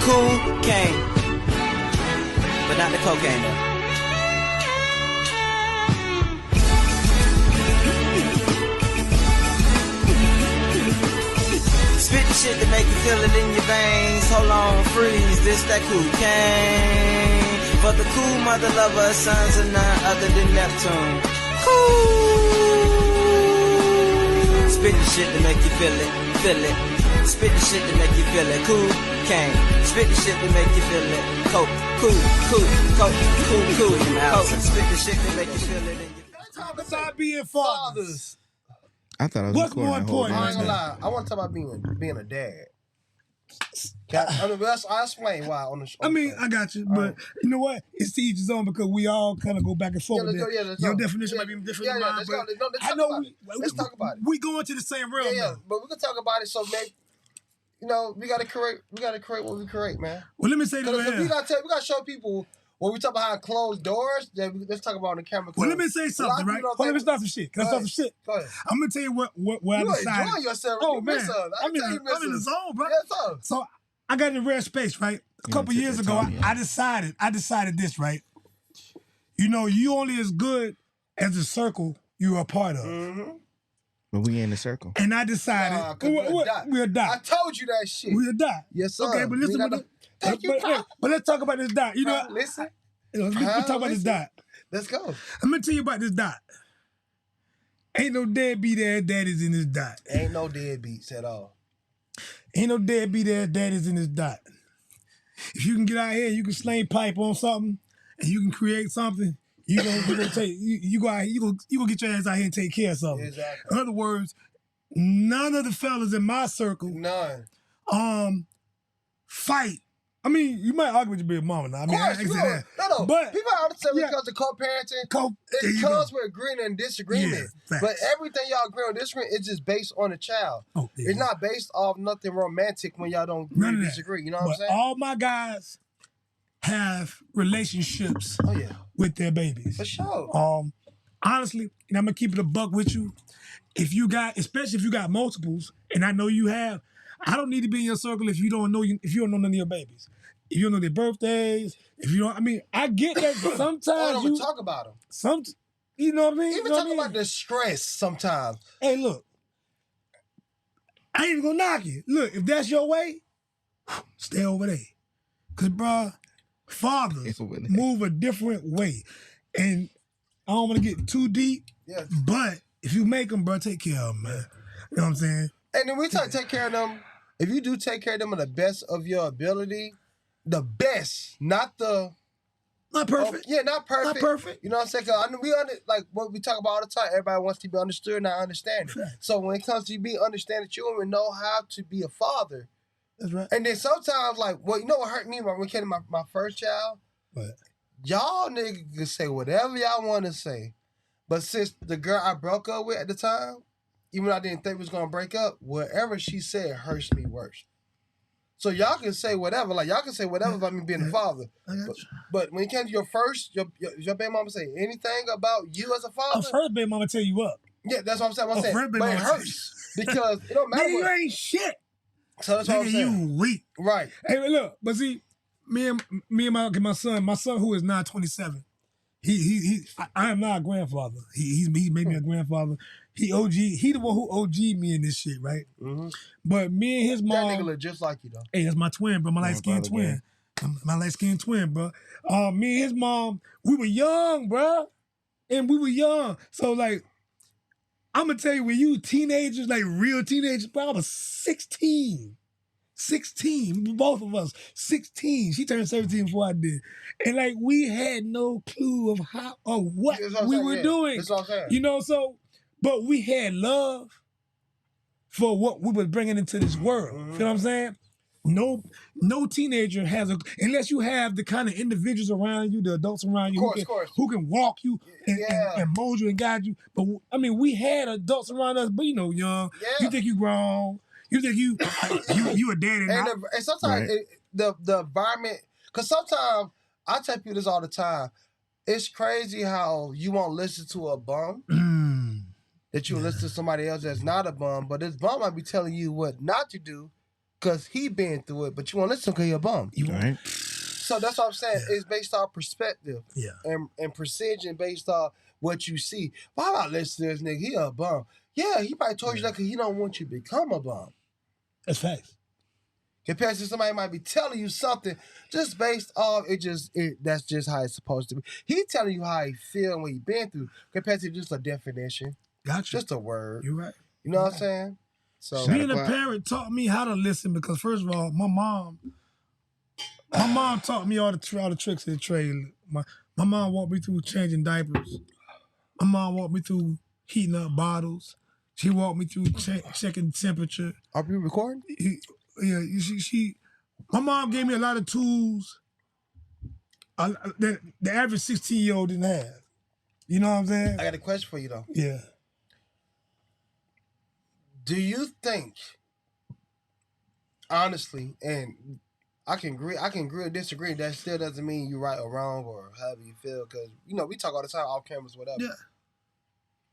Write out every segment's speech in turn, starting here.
Cocaine, but not the cocaine though. Spit the shit to make you feel it in your veins. Hold on, freeze, this that cocaine. For the cool mother lover, sons are none other than Neptune. Spit the shit to make you feel it, feel it. Spit the shit to make you feel it, cocaine. Spit the shit to make you feel it, coke, cool, coke, cool. Spit the shit to make you feel it in your. Talk about being fathers. I thought I was What's more important? I ain't gonna lie. I want to talk about being a dad. I'll explain why on the show. I mean, I got you, but you know what? It's to each his own because we all kind of go back and forth. Your definition might be different than mine, but I know let's talk about it. We go into the same realm. Yeah, but we can talk about it. So maybe we gotta create what we create, man. Well, let me say this. We gotta show people. When we talk about how closed doors, let's talk about on the camera. Well, let me say something, right? Let me start some shit. Can I start some shit? Go ahead. I'm gonna tell you what I decided. You enjoying yourself. Oh man, I'm in the zone, bro. Yeah, so I got in a rare space, right? A couple years ago, I decided this, right? You know, you only as good as the circle you're a part of. Mm-hmm. But we in the circle. And I decided we'll die. I told you that shit. We'll die. Yes, sir. Okay, but listen. But let's talk about this dot. You know, listen. Let's talk about this dot. Let's go. I'm gonna tell you about this dot. Ain't no deadbeat ass daddies in this dot. Ain't no deadbeats at all. Ain't no deadbeat ass daddies in this dot. If you can get out here, you can sling pipe on something, and you can create something. You gonna take you go out here, you gonna get your ass out here and take care of something. Exactly. In other words, none of the fellas in my circle, fight. I mean, you might argue with your big mama now. I mean, no. But people understand when it comes to co-parenting. It comes with agreement and disagreement. Yeah, but everything y'all agree on disagree is just based on the child. Oh, yeah. It's not based off nothing romantic when y'all don't agree or disagree. You know what I'm saying? All my guys have relationships with their babies. For sure. Honestly, and I'm gonna keep it a buck with you. Especially if you got multiples, and I know you have, I don't need to be in your circle if you don't know none of your babies. If you don't know their birthdays, if you don't, I mean, I get that sometimes I don't talk about them. You know what I mean? Even talk about the stress sometimes. Hey, look, I ain't even gonna knock you. Look, if that's your way, stay over there. Cause, bruh, fathers move a different way. And I don't want to get too deep, but if you make them, bruh, take care of them, man. You know what I'm saying? And then we take care of them. If you do take care of them to the best of your ability, the best, not perfect. Not perfect. Not perfect. You know what I'm saying? Cause like what we talk about all the time. Everybody wants to be understood, and I understand it. Right. So when it comes to you being understanding children, know how to be a father. That's right. And then sometimes, like, you know what hurt me when we came to my first child? What? Y'all niggas can say whatever y'all want to say, but since the girl I broke up with at the time, even though I didn't think we was gonna break up, whatever she said hurts me worse. So y'all can say whatever, about me being a father. But when it came to your baby mama say anything about you as a father. First baby mama tell you up. Yeah, that's what I'm saying. But it hurts because it don't matter. You ain't shit. So that's what I'm saying. You weak. Right. Hey, look, but see, me and my son who is now 27. I am not a grandfather. He made me a grandfather. He the one who OG'd me in this shit, right? Mm-hmm. But me and his mom. That nigga look just like you though. Hey, that's my twin, bro. My light-skinned twin. My light-skinned twin, bro. Me and his mom, we were young, bro. And we were young. So like, I'm gonna tell you, when you teenagers, like real teenagers, bro, I was 16. 16, both of us, 16. She turned 17 before I did. And like, we had no clue of how or what we were doing. That's what I'm saying. You know, so, but we had love for what we were bringing into this world. Mm-hmm. You know what I'm saying? No teenager has unless you have the kind of individuals around you, the adults around you who can walk you and mold you and guide you. But I mean, we had adults around us, but young. Yeah. You think you grown. You think you a daddy now. And sometimes the environment, because sometimes, I tell people this all the time, it's crazy how you won't listen to a bum, that you listen to somebody else that's not a bum, but this bum might be telling you what not to do, because he been through it, but you want to listen because he a bum. Right. So that's what I'm saying. Yeah. It's based off perspective and precision based off what you see. Why not listen to this nigga? He a bum. Yeah, he probably told you that because he don't want you to become a bum. That's facts. Compared to somebody might be telling you something just based off that's just how it's supposed to be. He telling you how he feel and what he been through compared to just a definition. Gotcha. Just a word. You're right. You know what I'm saying? So being a parent taught me how to listen because first of all, my mom taught me all the tricks of the trade. My mom walked me through changing diapers. My mom walked me through heating up bottles. She walked me through checking temperature. Are you recording? Yeah, my mom gave me a lot of tools that the average 16-year-old didn't have. You know what I'm saying? I got a question for you though. Yeah. Do you think, honestly, and I can agree or disagree, that still doesn't mean you're right or wrong or however you feel, because, you know, we talk all the time off cameras, whatever. Yeah.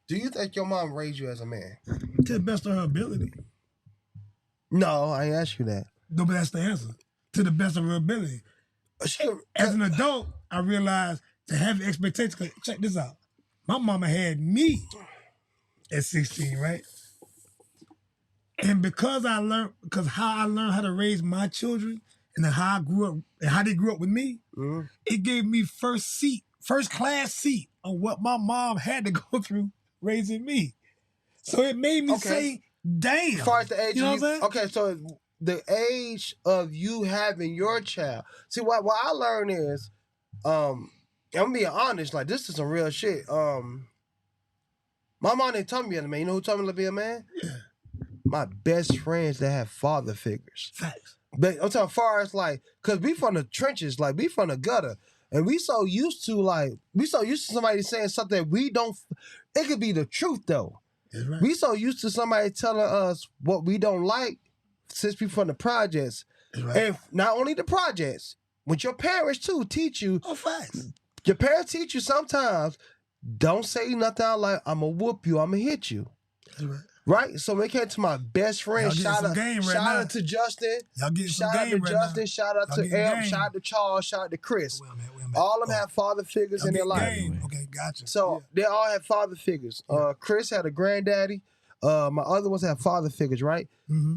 Do you think your mom raised you as a man? To the best of her ability. No, I ain't asked you that. No, but that's the answer. To the best of her ability. As an adult, I realized to have expectations, 'cause check this out. My mama had me at 16, right? And because how I learned how to raise my children and how I grew up and how they grew up with me, it gave me first class seat on what my mom had to go through raising me. So it made me say, damn. As far as the age, you know what I'm saying? Okay, so the age of you having your child. See, what I learned is, I'm being honest, like this is some real shit. My mom didn't tell me to be a man. You know who told me to be a man? Yeah. My best friends that have father figures. Facts. But I'm talking far as like, cause we from the trenches, like we from the gutter. And we so used to somebody saying something that we don't, it could be the truth though. That's right. We so used to somebody telling us what we don't like since we from the projects. That's right. And not only the projects, but your parents too teach you. Oh, facts. Your parents teach you sometimes, don't say nothing out like, I'm going to whoop you, I'm going to hit you. That's right. Right? So when it came to my best friend, shout out to Justin. Y'all getting some shout out game to right Justin, now. shout out to Elm, shout out to Charles, shout out to Chris. Wait a minute. All of them have father figures in their life. Game. Okay, gotcha. So they all have father figures. Chris had a granddaddy. My other ones have father figures, right? Mm-hmm.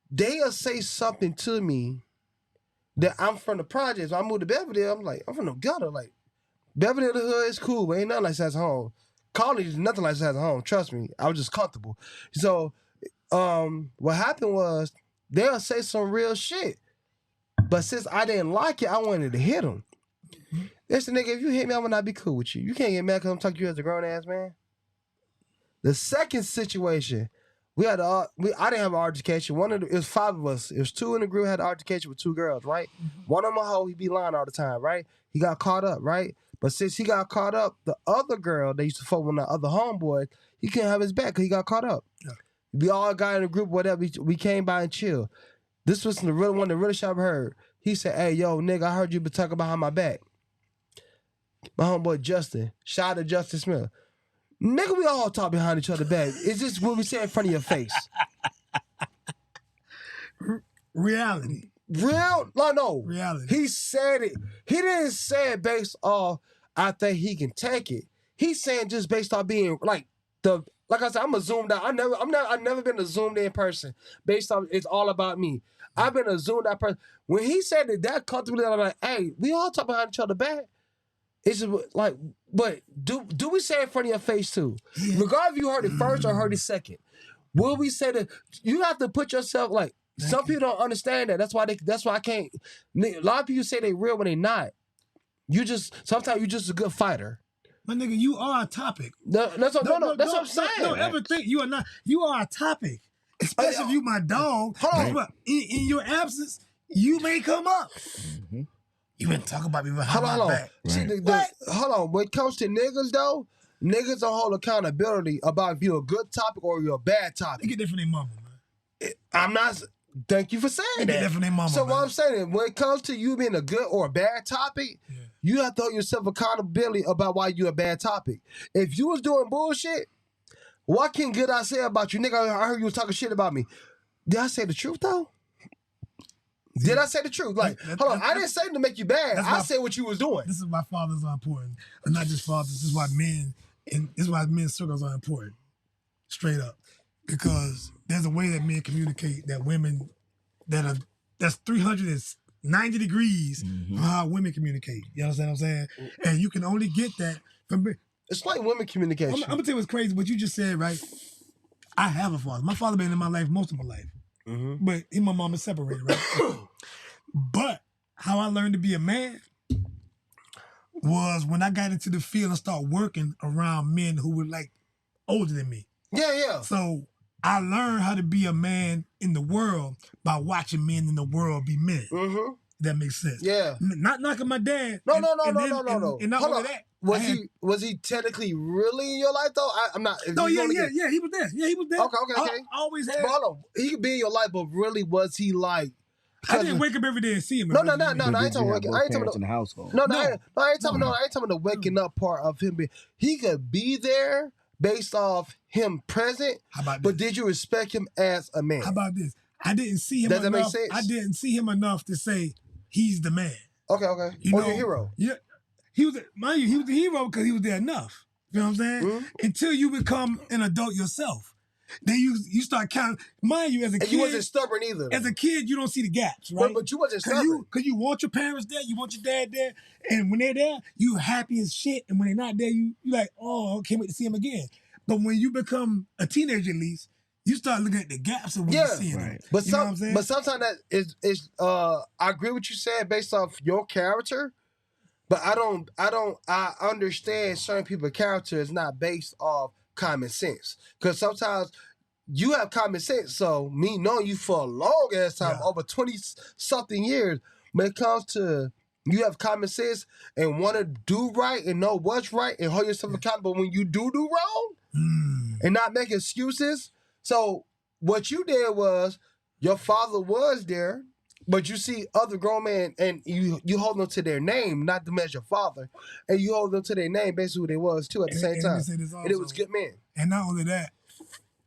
They'll say something to me that I'm from the projects. When I moved to Beverly, I'm like, I'm from the gutter. Like, Beverly the hood is cool, but ain't nothing like that's home. College is nothing like that's home. Trust me. I was just comfortable. So what happened was they'll say some real shit. But since I didn't like it, I wanted to hit them. That's the nigga, if you hit me, I would not be cool with you. You can't get mad because I'm talking to you as a grown-ass man. The second situation, I didn't have an altercation. It was 5 of us. It was 2 in the group had an altercation with 2 girls, right? One of them a hoe, he be lying all the time, right? He got caught up, right? But since he got caught up, the other girl they used to fuck with the other homeboy, he couldn't have his back because he got caught up. Yeah. We all got in a group, whatever. We came by and chill. This was the real one that really shot heard. He said, "Hey, yo, nigga, I heard you been talking behind my back." My homeboy Justin, shout out to Justin Smith. Nigga, we all talk behind each other's back. It's just what we say in front of your face. Reality. No. Reality. He said it. He didn't say it based off I think he can take it. He's saying just based off being like I said, I'm a zoomed out. I've never been a zoomed in person based on it's all about me. I've been a zoomed out person. When he said that comfortably, I'm like, hey, we all talk behind each other back. It's just like, but do we say it in front of your face too? Yeah. Regardless if you heard it first or heard it second. Will we say that you have to put yourself like some people don't understand that. That's why I can't. A lot of people say they real when they not. Sometimes you just a good fighter. My nigga, you are a topic. That's what I'm saying. Don't ever think you are not. You are a topic. Especially if you my dog. Hold on. In your absence, you may come up. Mm-hmm. You been talking about me behind my back. Right. Hold on. When it comes to niggas though, niggas don't hold accountability about if you're a good topic or you're a bad topic. They get different than mama, man. I'm not. Thank you for saying that. They get different than mama. So man. what I'm saying, when it comes to you being a good or a bad topic, you have to hold yourself accountability about why you're a bad topic. If you was doing bullshit, what can good I say about you? Nigga, I heard you was talking shit about me. Did I say the truth though? Did I say the truth? Like, hold on, I didn't say to make you bad. I said what you was doing. This is why fathers are important, and not just fathers. This is why men's circles are important. Straight up, because there's a way that men communicate that women that's 390 degrees from how women communicate. You understand what I'm saying? And you can only get that from. It's like women communication. I'm gonna tell you what's crazy. What you just said, right? I have a father. My father been in my life most of my life, but he and my mom is separated, right? But how I learned to be a man was when I got into the field and started working around men who were like older than me. Yeah. So I learned how to be a man in the world by watching men in the world be men. Mm-hmm. That makes sense. Yeah. Not knocking my dad. No. And not only that. Was he technically really in your life though? I'm not. No, yeah, he was there. Yeah, he was there. Okay. I always had. But hold on, he could be in your life, but really was he like? I didn't wake up every day and see him. No. I ain't talking about in the household. No, I ain't talking about the waking up part of him. He could be there based off him present. How about but this? did you respect him as a man? How about this? I didn't see him Does enough. that make sense? I didn't see him enough to say he's the man. Okay. Your hero. Yeah, he was the hero because he was there enough. You know what I'm saying? Mm-hmm. Until you become an adult yourself. Then you start counting. Mind you, as a kid, you wasn't stubborn either. As a kid, you don't see the gaps, right? But you wasn't stubborn. Because you want your parents there, you want your dad there, and when they're there, you happy as shit. And when they're not there, you like, oh, I can't wait to see him again. But when you become a teenager, at least, you start looking at the gaps of what you see. Right. But you know what I'm saying? But sometimes that is I agree with you said based off your character. But I understand certain people's character is not based off common sense. Because sometimes you have common sense. So me knowing you for a long ass time, over 20-something years, when it comes to you have common sense and want to do right and know what's right and hold yourself accountable when you do wrong and not make excuses. So what you did was your father was there, but you see other grown men and you hold them to their name, not them as your father, and you hold them to their name, basically who they was too at the same time. And it was good men. And not only that,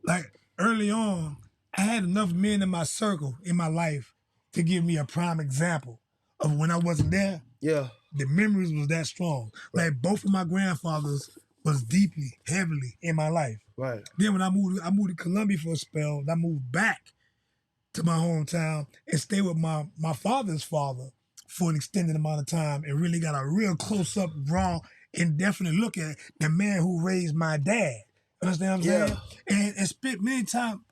like early on, I had enough men in my circle in my life to give me a prime example of when I wasn't there. Yeah. The memories was that strong. Like both of my grandfathers was deeply, heavily in my life. Right. Then when I moved to Columbia for a spell, and I moved back to my hometown and stayed with my father's father for an extended amount of time and really got a real close-up, raw, indefinite look at the man who raised my dad. Understand what I'm saying? And spent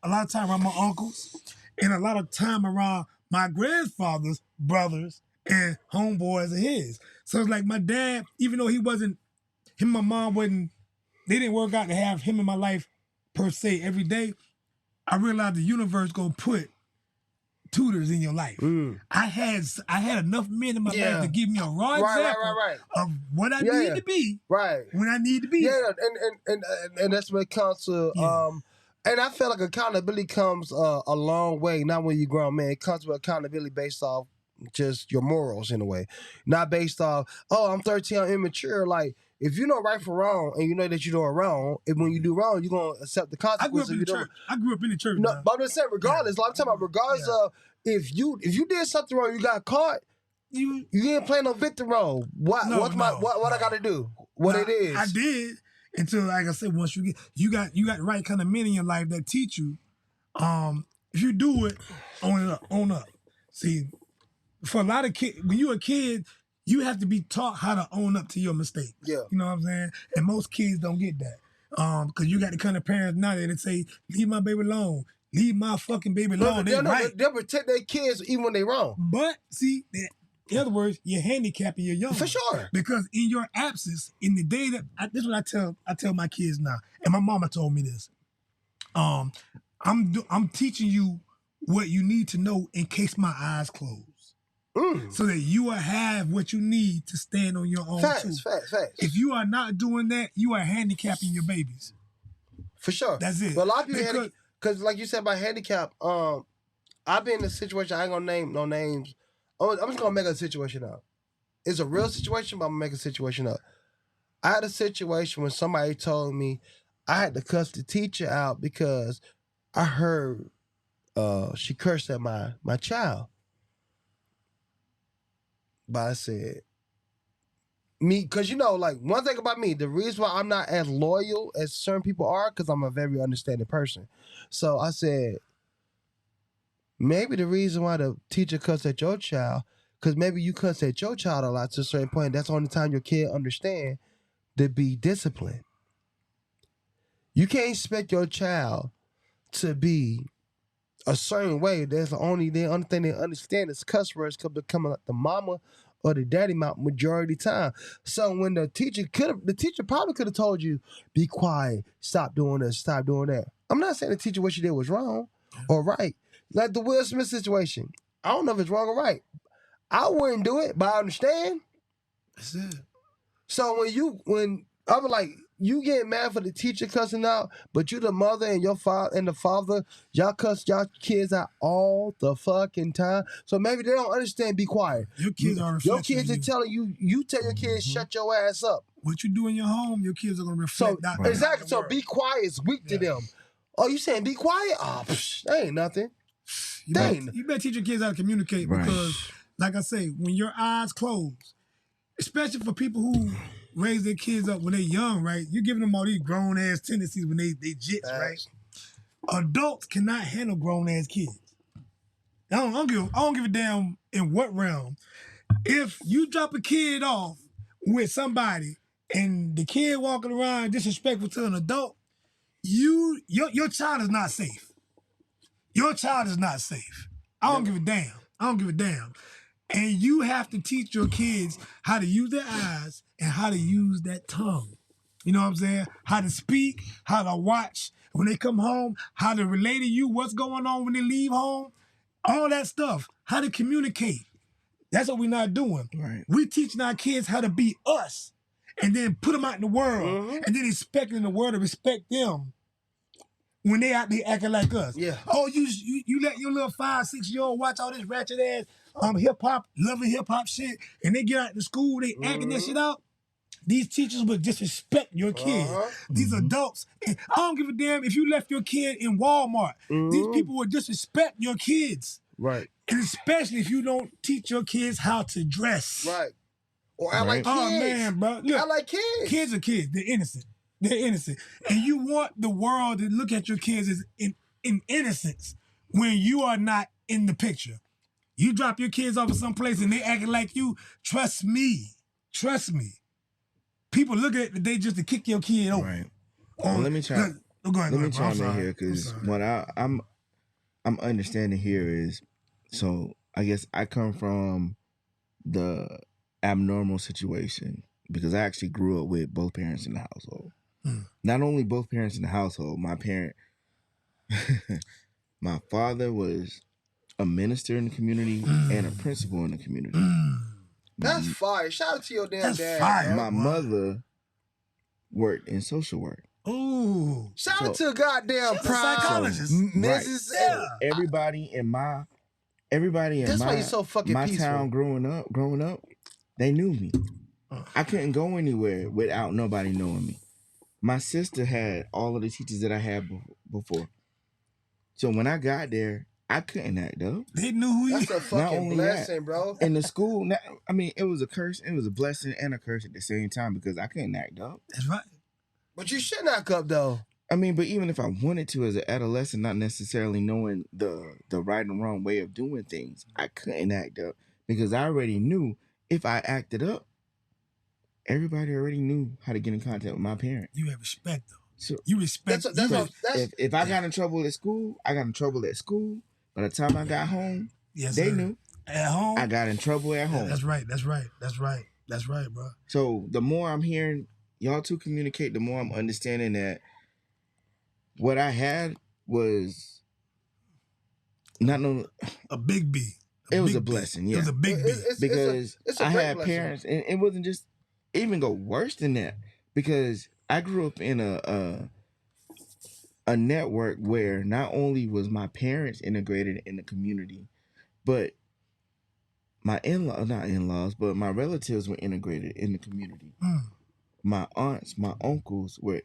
a lot of time around my uncles and a lot of time around my grandfather's brothers and homeboys of his. So it's like my dad, even though him and my mom they didn't work out to have him in my life per se every day, I realized the universe gonna put tutors in your life. I had enough men in my life to give me a raw example of what I need to be when I need to be. Yeah, and that's when it comes to and I feel like accountability comes a long way, not when you're grown man. It comes with accountability based off just your morals in a way. Not based off, I'm 13, I'm immature. Like, if you know right from wrong and you know that you're doing wrong, and when you do wrong, you're going to accept the consequences. I grew up in the church. No, but I'm just saying, regardless, like I'm talking about, regardless of if you did something wrong, you got caught, you ain't playing no victim role. What I got to do? It is. I did until, like I said, once you got the right kind of men in your life that teach you. If you do it, own up. See, for a lot of kids, when you're a kid, you have to be taught how to own up to your mistake. Yeah. You know what I'm saying? And most kids don't get that. Because you got the kind of parents now that say, leave my baby alone. Leave my fucking baby alone. They'll protect their kids even when they're wrong. But, see, in other words, you're handicapping your young. For sure. Because in your absence, in the day this is what I tell my kids now. And my mama told me this. I'm teaching you what you need to know in case my eyes close. So that you will have what you need to stand on your own. Facts. If you are not doing that, you are handicapping your babies. For sure. That's it. But a lot of people, because like you said about handicap, I've been in a situation, I ain't gonna name no names. I'm just gonna make a situation up. It's a real situation, but I'm gonna make a situation up. I had a situation when somebody told me I had to cuss the teacher out because I heard she cursed at my child. But I said, me, because you know, like one thing about me, the reason why I'm not as loyal as certain people are, because I'm a very understanding person. So I said, maybe the reason why the teacher cuss at your child, because maybe you cuss at your child a lot to a certain point. That's the only time your kid understand to be disciplined. You can't expect your child to be a certain way. That's the only thing they understand is cuss words could become like the mama or the daddy mouth majority of the time. So when the teacher probably could have told you, be quiet, stop doing this, stop doing that. I'm not saying the teacher what she did was wrong or right. Like the Will Smith situation. I don't know if it's wrong or right. I wouldn't do it, but I understand. That's it. So when I was like, you get mad for the teacher cussing out, but you the mother and your father and the father, y'all cuss y'all kids out all the fucking time. So maybe they don't understand. Be quiet. Your kids are Your reflecting kids are telling you. You tell your kids shut your ass up. what you do in your home. Your kids are gonna reflect. So exactly. So be quiet is weak to them. Oh, you saying be quiet? Oh, that ain't nothing. You better teach your kids how to communicate because, like I say, when your eyes close, especially for people who raise their kids up when they're young, right? You're giving them all these grown ass tendencies when they jits, right? Adults cannot handle grown ass kids. I don't give a damn in what realm. If you drop a kid off with somebody and the kid walking around disrespectful to an adult, your child is not safe. Your child is not safe. I don't give a damn. I don't give a damn. And you have to teach your kids how to use their eyes and how to use that tongue. You know what I'm saying? How to speak, how to watch when they come home, how to relate to you, what's going on when they leave home, all that stuff. How to communicate. That's what we're not doing. Right. We teaching our kids how to be us and then put them out in the world and then expecting the world to respect them when they out there acting like us. Yeah. Oh, you let your little 5, 6-year-old watch all this ratchet ass hip-hop, loving hip-hop shit, and they get out to school, they acting that shit out. These teachers would disrespect your kid. These adults. I don't give a damn if you left your kid in Walmart. These people would disrespect your kids. Right. And especially if you don't teach your kids how to dress. Right. Or I like kids. Oh, man, bro. Look, I like kids. Kids are kids. They're innocent. They're innocent. And you want the world to look at your kids as in innocence when you are not in the picture. You drop your kids off at some place and they acting like you. Trust me. Trust me. People look at it, they just to kick your kid over. Right. Well, let me chime in here because what I'm understanding here is, so I guess I come from the abnormal situation because I actually grew up with both parents in the household. Not only both parents in the household, my father was a minister in the community and a principal in the community. That's fire. Shout out to your damn dad. Fire. My mother worked in social work. Ooh. Shout out to goddamn psychologist. Mrs. So everybody in my That's why you're so fucking my peaceful. town growing up, they knew me. I couldn't go anywhere without nobody knowing me. My sister had all of the teachers that I had before. So when I got there, I couldn't act up. They knew who you. That's a fucking blessing, bro. In the school, I mean, it was a curse. It was a blessing and a curse at the same time because I couldn't act up. That's right. But you should act up, though. I mean, but even if I wanted to as an adolescent, not necessarily knowing the right and wrong way of doing things, I couldn't act up because I already knew if I acted up, everybody already knew how to get in contact with my parents. You have respect, though. So you respect. If I got in trouble at school, I got in trouble at school. By the time I got home, they knew. At home, I got in trouble at home. That's right. That's right. That's right. That's right, bro. So the more I'm hearing y'all two communicate, the more I'm understanding that what I had was not a big B. It was a blessing. Yeah, it was a big B because I had parents, and it wasn't just even go worse than that because I grew up in a network where not only was my parents integrated in the community, but my but my relatives were integrated in the community. My aunts, my uncles were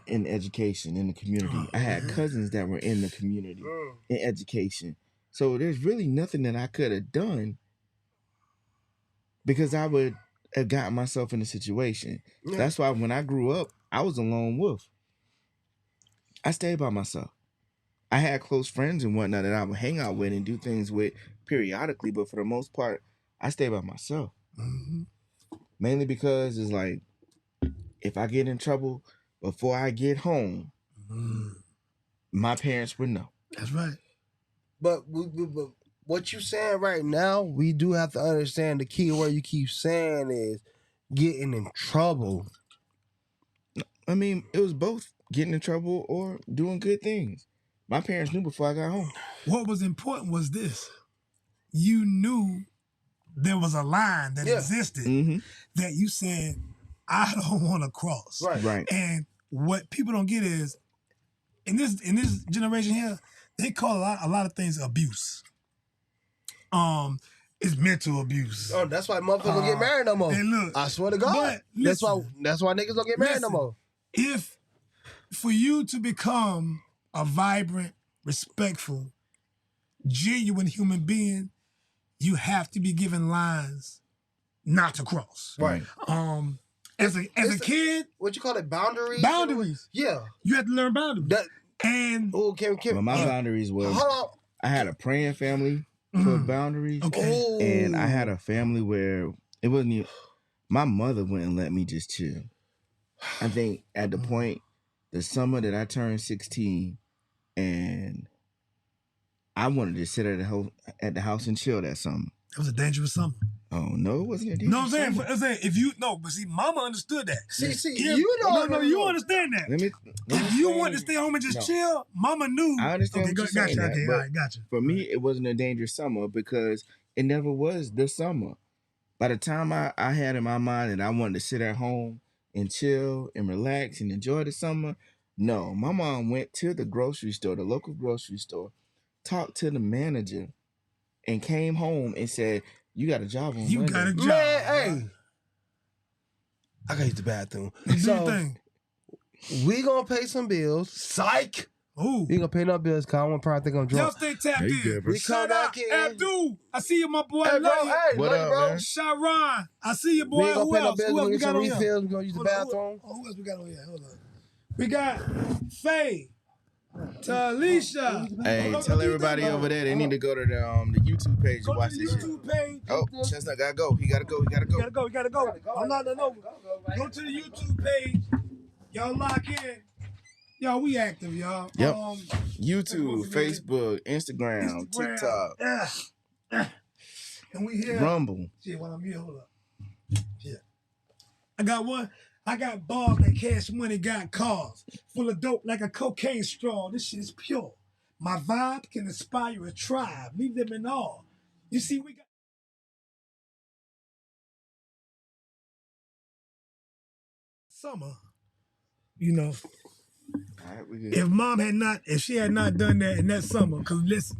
in education in the community. I had cousins that were in the community in education. So there's really nothing that I could have done because I would have gotten myself in a situation. Yeah. That's why when I grew up, I was a lone wolf. I stayed by myself. I had close friends and whatnot that I would hang out with and do things with periodically, but for the most part, I stayed by myself. Mm-hmm. Mainly because it's like, if I get in trouble before I get home, my parents would know. That's right. But what you saying right now, we do have to understand the key word you keep saying is getting in trouble. I mean, it was both getting in trouble or doing good things. My parents knew before I got home. What was important was this. You knew there was a line that existed that you said, I don't want to cross. Right. And what people don't get is, in this generation here, they call a lot of things abuse. It's mental abuse. Oh, that's why motherfuckers don't get married no more. And look, I swear to God. That's why niggas don't get married no more. If for you to become a vibrant, respectful, genuine human being, you have to be given lines not to cross. Right. As a kid, what you call it, boundaries? Boundaries. Yeah. You have to learn boundaries. Well, my boundaries was, I had a praying family for boundaries. Okay. And I had a family where it wasn't even, my mother wouldn't let me just chill. I think at the point, the summer that I turned 16, and I wanted to sit at the house and chill that summer. It was a dangerous summer. Oh, no, it wasn't a dangerous No, I'm saying, summer. but see, mama understood that. You understand that. If you want to stay home and just chill, mama knew. I understand what you're saying. Okay, all right, gotcha. For me, it wasn't a dangerous summer because it never was the summer. By the time I had in my mind that I wanted to sit at home and chill and relax and enjoy the summer, no, my mom went to the grocery store, the local grocery store, talked to the manager, and came home and said, "You got a job on You Monday." got a job. Man, hey. I gotta use the bathroom. So, we gonna pay some bills. Psych. Ooh. We gonna pay no bills because I want to think I'm drunk. Y'all stay tapped in. good, bro. We come back in. Abdul, I see you, my boy. Hey, bro. Love you. Hey, What love you, up, bro. man? Sharon, I see you, boy. We ain't gonna Who pay no else? bills. Who We're else gonna we get got some on here? refills. We're gonna use the bathroom. Who else we got on here? Hold on. We got Faye, Talisha. Hey, tell everybody over there they need to go to the YouTube page Go and watch to the this shit. YouTube page. Oh, Chestnut gotta go. He gotta go. He gotta go. We gotta go. I'm not done over. Go to the YouTube page. Y'all lock in. Y'all, we active, y'all. Yep. YouTube, Facebook, Instagram, TikTok, And we here. Rumble. Shit, while I'm here, hold up. Shit. I got one. I got bars that cash money got cars. Full of dope like a cocaine straw. This shit is pure. My vibe can inspire a tribe. Leave them in awe. You see, we got summer. You know, All right, we good. if she had not done that in that summer, because listen,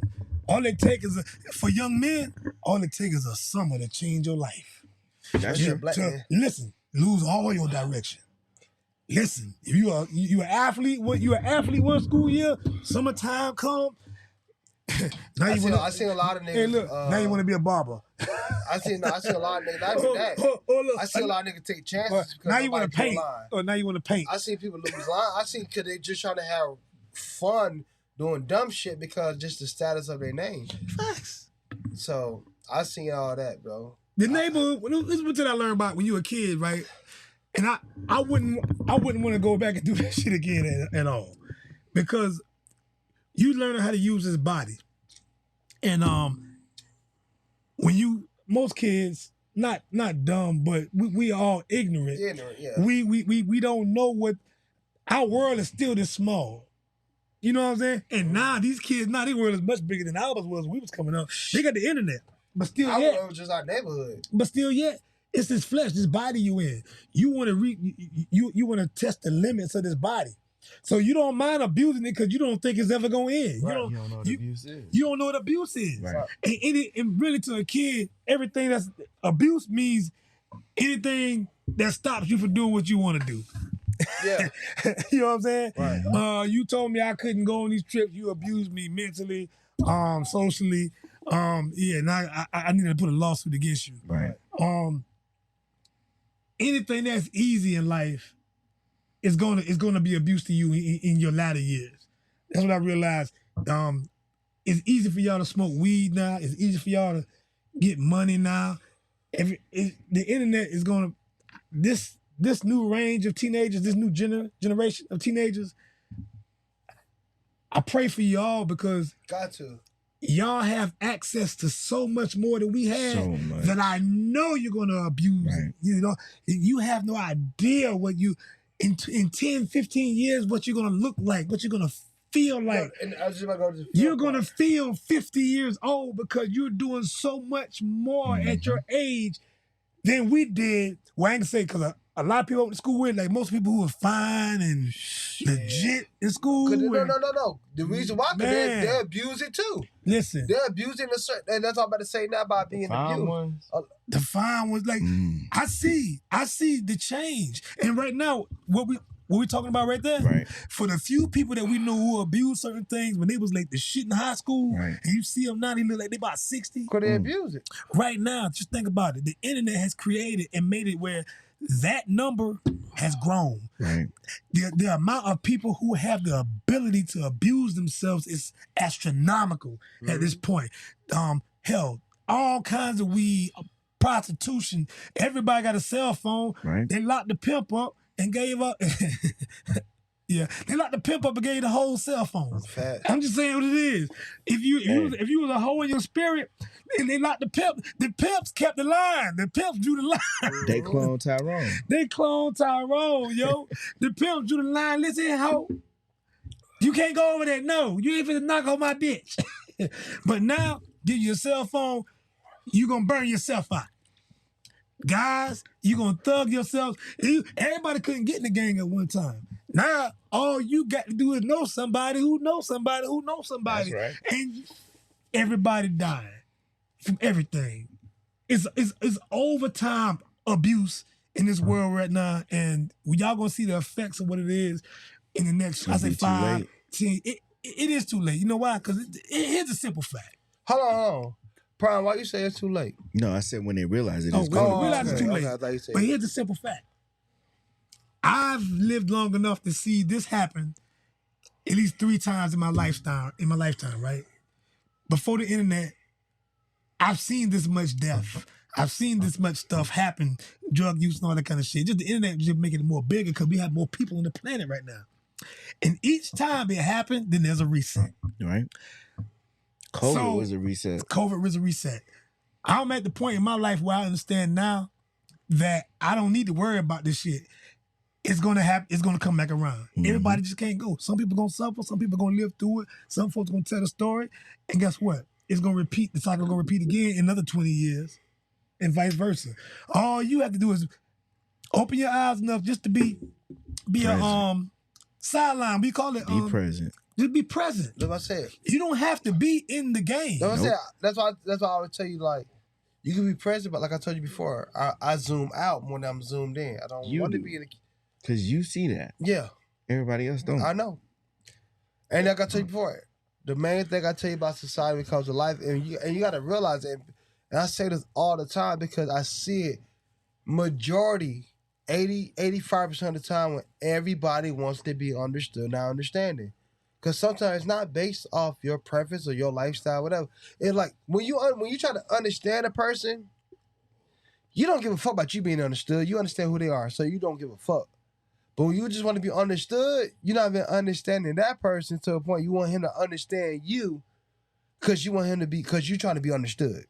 all it takes is for young men, all it takes is a summer to change your life. That's Yeah, true. black man. Listen, lose all your direction. Listen, if you an athlete, one school year, summertime come. Now I seen a lot of niggas. Hey, look, now you want to be a barber. I seen a lot of niggas. Not even that. I see a lot of niggas take chances because now you want to nobody paint. draw a line. Or now you want to paint. I seen people lose line. I seen because they just trying to have fun doing dumb shit because just the status of their name. Facts. So I seen all that, bro. The neighborhood. This is what I learned about when you were a kid, right? And I wouldn't want to go back and do that shit again at all, because you learn how to use this body, and when most kids not dumb, but we all ignorant. Ignorant, yeah. We don't know what our world is still this small. You know what I'm saying? And now these kids, their world is much bigger than ours was when we was coming up. They got the internet, but still I yet. it was just our neighborhood. But still yet, it's this flesh, this body you in. You want to you want to test the limits of this body. So you don't mind abusing it because you don't think it's ever going to end. Right. You don't know what abuse is. You don't know what abuse is. Right. And really to a kid, everything that's abuse means anything that stops you from doing what you want to do. Yeah. You know what I'm saying? Right. You told me I couldn't go on these trips. You abused me mentally, socially. Yeah, now I need to put a lawsuit against you. Right. Anything that's easy in life is gonna be abuse to you in your latter years. That's what I realized. It's easy for y'all to smoke weed now. It's easy for y'all to get money now. The internet is gonna this new range of teenagers, this new generation of teenagers. I pray for y'all because Got to. y'all have access to so much more than we had that I know you're gonna abuse. Right. You know, you have no idea what you in 10, 15 years what you're gonna look like, what you're gonna feel like. And I was just about to go to the You're film gonna part. feel 50 years old because you're doing so much more at your age than we did. Well, I ain't gonna say because a lot of people went to school with, like most people who were fine and legit in school. No. The reason why, because Man. they abuse it too. Listen, They're abusing the certain, and that's all I'm about to say now about being abused. the fine was like, I see the change. And right now, what we talking about right there, Right. for the few people that we know who abused certain things when they was like the shit in high school, Right. and you see them now, they look like they about 60. Because they abuse it. Right now, just think about it. The internet has created and made it where that number has grown. Right. The amount of people who have the ability to abuse themselves is astronomical at this point. Hell, all kinds of weed, prostitution. Everybody got a cell phone. Right. They locked the pimp up and gave up. Yeah, they locked the pimp up and gave the whole cell phone. Fast. I'm just saying what it is. If you was a hoe in your spirit, and they locked the pimps kept the line. The pimps drew the line. They cloned Tyrone. They cloned Tyrone, yo. The pimps drew the line. Listen, hoe, you can't go over there. No, you ain't finna knock on my bitch. But now, give you a cell phone, you gonna burn yourself out. Guys, you gonna thug yourself. Everybody couldn't get in the gang at one time. Now, all you got to do is know somebody who knows somebody who knows somebody. That's right. And everybody dying from everything. It's overtime abuse in this world right now. And y'all gonna see the effects of what it is in the next, I say 5, 10. It is too late. You know why? Because here's a simple fact. Hold on. Prime, why you say it's too late? No, I said when they realize it. Oh, It's we gonna realize it's too late. Okay, I thought you said But here's the simple fact. I've lived long enough to see this happen at least 3 times in my lifetime, right? Before the internet, I've seen this much death. I've seen this much stuff happen, drug use and all that kind of shit. Just the internet just making it more bigger because we have more people on the planet right now. And each time it happened, then there's a reset. Right. COVID was a reset. COVID was a reset. I'm at the point in my life where I understand now that I don't need to worry about this shit. It's gonna happen. It's gonna come back around. Everybody just can't go. Some people gonna suffer. Some people gonna live through it. Some folks gonna tell the story, and guess what? It's gonna repeat. The cycle gonna repeat again in another 20 years, and vice versa. All you have to do is open your eyes enough just to be a sideline. We call it Be present. Just be present. That's what I said. You don't have to be in the game. That's what I said. That's why I would tell you, like, you can be present, but like I told you before, I zoom out more than I'm zoomed in. I don't want to be in the... Because you see that. Yeah. Everybody else don't. I know. And like I told you before, the main thing I tell you about society when it comes to life, and you got to realize it, and I say this all the time because I see it majority, 85% of the time when everybody wants to be understood, not understanding. Because sometimes it's not based off your preference or your lifestyle, whatever. It's like when you try to understand a person, you don't give a fuck about you being understood. You understand who they are, so you don't give a fuck. But when you just want to be understood, you're not even understanding that person to a point. You want him to understand you because you want him to be, because you're trying to be understood.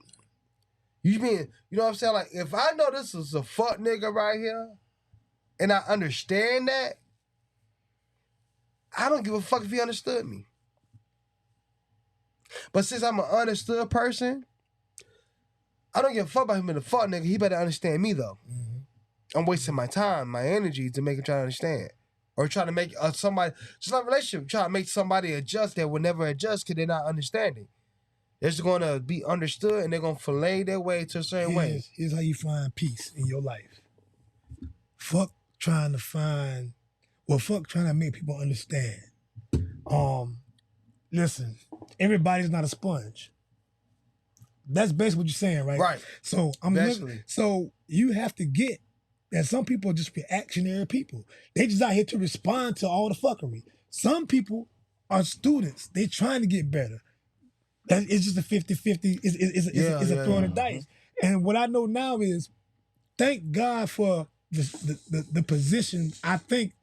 You know what I'm saying? Like, if I know this is a fuck nigga right here, and I understand that, I don't give a fuck if he understood me. But since I'm an understood person, I don't give a fuck about him being a fuck nigga. He better understand me, though. I'm wasting my time, my energy to make him try to understand. Or try to make somebody, just like a relationship, try to make somebody adjust that will never adjust because they're not understanding. They're just going to be understood and they're going to fillet their way to a certain way. Here's how you find peace in your life. Fuck trying to make people understand. Listen, everybody's not a sponge. That's basically what you're saying, right? Right. So Basically. so you have to get that some people are just reactionary people. They just out here to respond to all the fuckery. Some people are students. They trying to get better. It's just a 50-50. It's a throwing of dice. And what I know now is, thank God for the position I think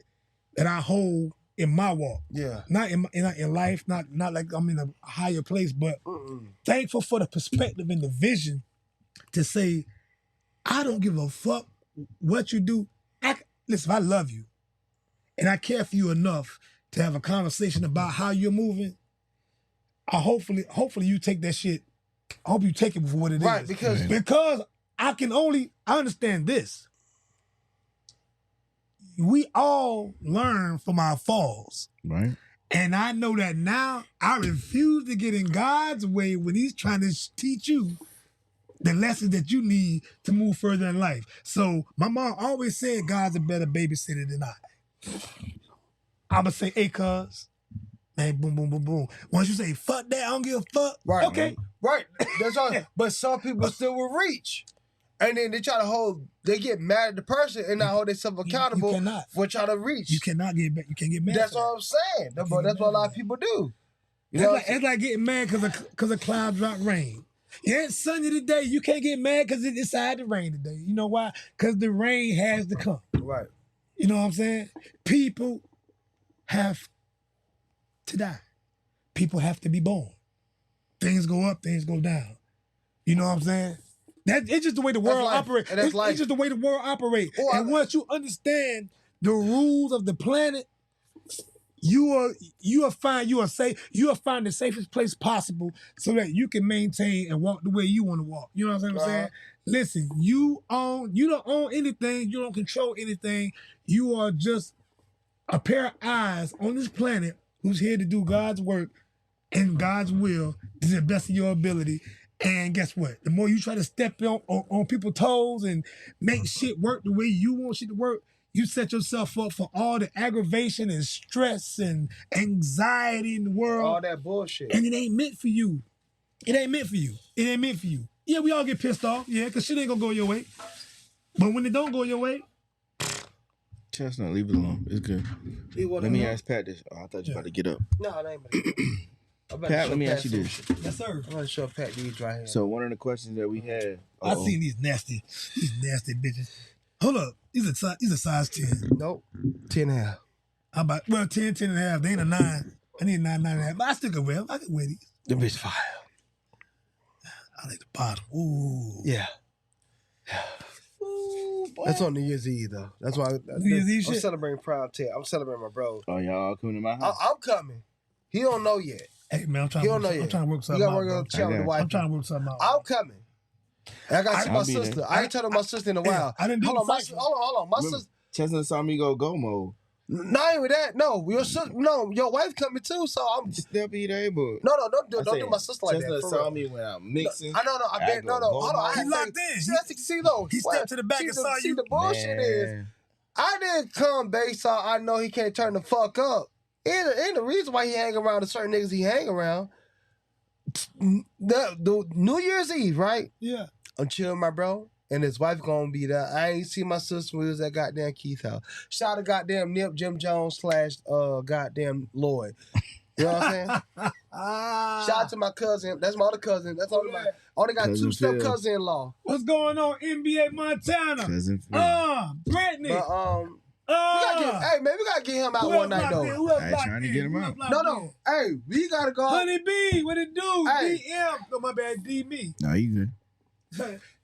that I hold in my walk. Yeah. Not in life, not like I'm in a higher place, but thankful for the perspective and the vision to say, I don't give a fuck what you do. Listen, I love you, and I care for you enough to have a conversation about how you're moving. Hopefully you take that shit. I hope you take it for what it is. Right, because I understand this. We all learn from our falls. Right. And I know that now I refuse to get in God's way when he's trying to teach you the lessons that you need to move further in life. So my mom always said God's a better babysitter than I. I'ma say, hey, cuz, man, boom, boom, boom, boom. Once you say, fuck that, I don't give a fuck. Right. Okay. Right. That's all. But some people still will reach. And then they try to they get mad at the person and not hold themselves accountable for trying to reach. You cannot get back. You can't get mad. That's what I'm saying. That's what a lot of people do. It's like getting mad because a cloud drop rain. Yeah, it's sunny today. You can't get mad because it decided to rain today. You know why? Because the rain has to come. Right. You know what I'm saying? People have to die. People have to be born. Things go up, things go down. You know what I'm saying? It's just the way the world operates. It's just the way the world operates. And once you understand the rules of the planet, you will find the safest place possible so that you can maintain and walk the way you want to walk. You know what I'm saying? Listen, you don't own anything, you don't control anything. You are just a pair of eyes on this planet who's here to do God's work and God's will to the best of your ability. And guess what? The more you try to step on people's toes and make shit work the way you want shit to work, you set yourself up for all the aggravation and stress and anxiety in the world. All that bullshit. And it ain't meant for you. It ain't meant for you. It ain't meant for you. Yeah, we all get pissed off. Yeah, because shit ain't going to go your way. But when it don't go your way... Chestnut, leave it alone. It's good. Let me ask Pat this. Oh, I thought you were about to get up. No, it ain't about to get up. Pat, let me ask you this. Yes, sir. I'm going to show Pat these right here. So one of the questions that we had... I seen these nasty bitches. Hold up. These are size 10. Nope. 10 and a half. How about, 10 and a half. They ain't a 9. I need a 9 and a half. But I still can wear them. I can wear these. The bitch fire. I like the bottom. Ooh. Yeah. Ooh, boy. That's on New Year's Eve, though. That's why New Year's Eve I'm shit? celebrating PrimeTech. I'm celebrating my bro. Oh, y'all all coming to my house? I'm coming. He don't know yet. Hey, man, I'm trying to work something You out. got to work on chat with the wife. I'm trying to work something out. I'm coming. And I got to see my sister. I ain't told my sister in a while. I didn't do Hold on. My sister. Chestnut saw me go mode. Not even that. No, your wife coming too. So I'm still be there, but don't do my sister like that. Chestnut saw me when I'm mixing. I know. I bet hold on. I had locked in. See though. He stepped to the back and saw you. See the bullshit is, I didn't come based on I know he can't turn the fuck up. And the reason why he hang around the certain niggas he hang around. The New Year's Eve, right? Yeah. I'm chilling, my bro. And his wife gonna be there. I ain't see my sister when we was at goddamn Keith house. Shout out goddamn Nip, Jim Jones / goddamn Lloyd. You know what I'm saying? Shout out to my cousin. That's my other cousin. That's only my only got Cousin 2 step Phil. cousin-in-law. What's going on, NBA Montana? Cousin Phil. Brittany. But we gotta get him out one night though. I ain't trying to get him out. No. Hey, we gotta go. Honey B, what it do? Hey. DM. Oh, my bad, D me. No, you good.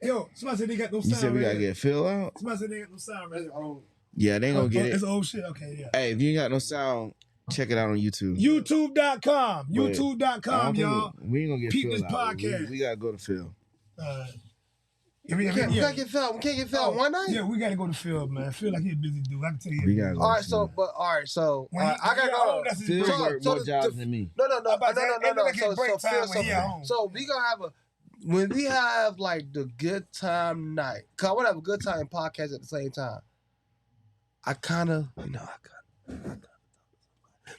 Yo, somebody said they got no sound. You said we gotta get Phil out? Somebody said they got no sound. Right? Yeah, they ain't gonna get it. It's old shit. Okay, yeah. Hey, if you ain't got no sound, check it out on YouTube. YouTube.com. But YouTube.com, y'all. We ain't gonna get Peep Phil this out. podcast. We gotta go to Phil. We gotta get Phil. We can't get Phil one night. Yeah, we gotta go to Phil, man. I feel like he's a busy dude. I can tell you. We gotta go. All right, so I gotta go. Phil work more jobs than me. No. So we gonna have when we have like the good time night. Cause I wanna have a good time podcast at the same time.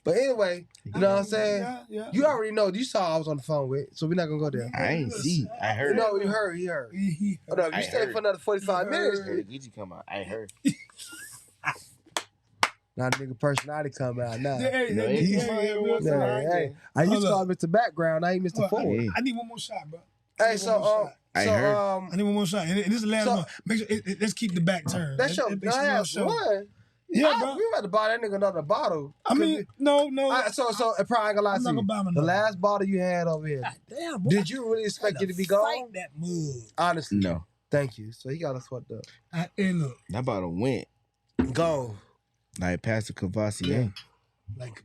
But anyway, you know what I'm saying? Yeah. You already know. You saw I was on the phone with, so we're not gonna go there. I ain't see. I heard. No, you heard. He heard. Hold up, you stay for another 45 minutes. Gucci come out. I heard. Now nigga personality come out now. Hey, No, hey, Hey, I used to call Mr. Background. I ain't Mr. Forward. I need one more shot, bro. Hey, so I heard. I need one more shot. And this is the last one. Make sure let's keep the back turned. That's your last one. Yeah, bro. We about to buy that nigga another bottle. I mean, no. So it probably ain't gonna lie to you. The last bottle you had over here. God damn, bro. Did you really expect it to be gone? Fight that mug. Honestly, No. Thank you. So he got us fucked up. Hey, look. That bottle went. Go. Like Pastor Cavassier. Like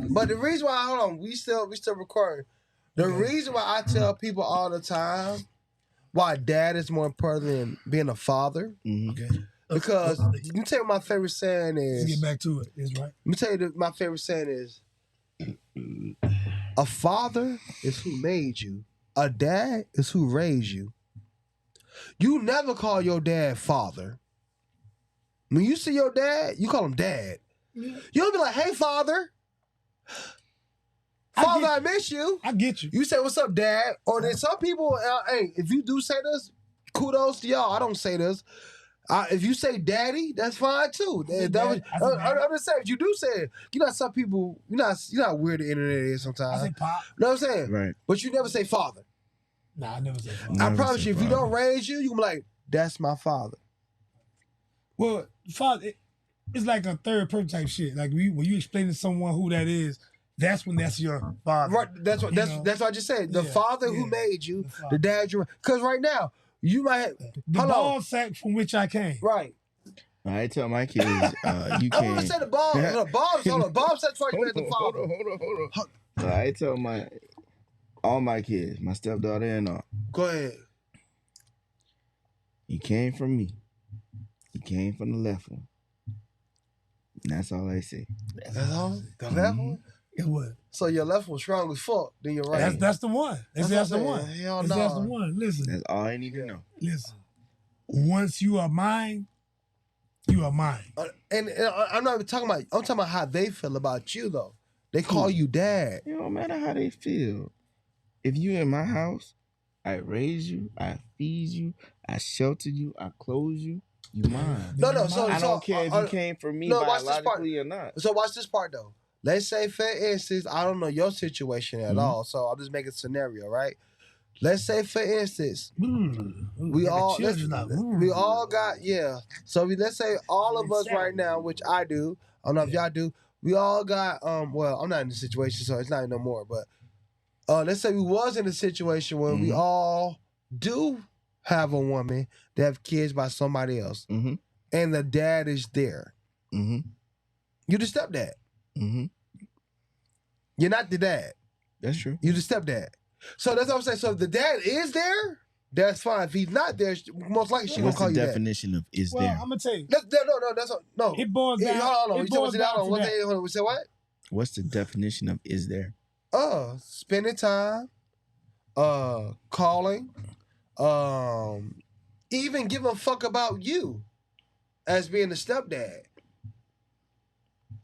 But the reason why, hold on, we still recording. The reason why I tell people all the time why dad is more important than being a father. Mm-hmm. Okay. Because let me tell you what my favorite saying is. Let's get back to it. It's right. Let me tell you my favorite saying is. A father is who made you. A dad is who raised you. You never call your dad father. When you see your dad, you call him dad. Yeah. You don't be like, hey, father. Father, I miss you. I get you. You say, what's up, dad? Or then some people, hey, if you do say this, kudos to y'all. I don't say this. If you say daddy, that's fine too. I'm just saying, if you do say it, you know, some people, you know weird the internet is sometimes. I say pop. You know what I'm saying? Right. But you never say father. Nah, I never say father. I promise you, if you don't raise you, you can be like, that's my father. Well, father, it's like a third person type shit. Like when you explain to someone who that is, that's when that's your father. Right. That's what I just said. The father who made you, the dad you. Because right now you might have, the ball sack from which I came. Right. I tell my kids, you I can't. want to say the ball. The ball sack before you met the father. Hold on. So I tell all my kids, my stepdaughter and all. Go ahead. He came from me. He came from the left one. And that's all I say. That's all? The left one? It was. So your left one's strong as fuck, then you're right. That's the one. That's the one. Hell no. That's the one. Listen. That's all I need to know. Listen. Once you are mine, you are mine. And I'm not even talking about, I'm talking about how they feel about you, though. They call you dad. It don't matter how they feel. If you in my house, I raise you, I feed you, I shelter you, I clothe you, you mine. No. So I don't care if you came from me biologically or not. So watch this part, though. Let's say, for instance, I don't know your situation at all, so I'll just make a scenario, right? Let's say, for instance, we all got, So let's say all of us right now, which I do, I don't know if y'all do, we all got, well, I'm not in the situation, so it's not no more, but let's say we was in a situation where we all do have a woman that have kids by somebody else, and the dad is there. You the stepdad. You're not the dad. That's true. You the stepdad. So that's what I'm saying. So if the dad is there, that's fine. If he's not there, most likely she gonna call you dad. What's the definition of is there? Well, I'm gonna tell you. No. It boils down. Hold on. Say what? What's the definition of is there? Spending time, calling, even giving a fuck about you as being the stepdad.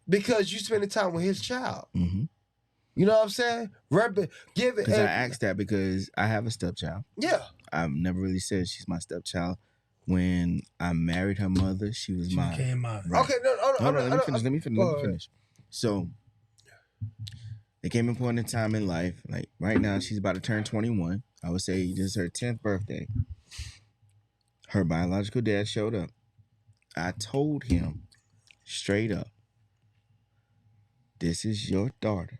Because you spending time with his child. You know what I'm saying? Because I asked that because I have a stepchild. Yeah. I've never really said she's my stepchild. When I married her mother, she was mine. She became mine. Right. Okay, no, let me finish. So, there came a point in time in life, like right now, she's about to turn 21. I would say this is her 10th birthday. Her biological dad showed up. I told him straight up, this is your daughter.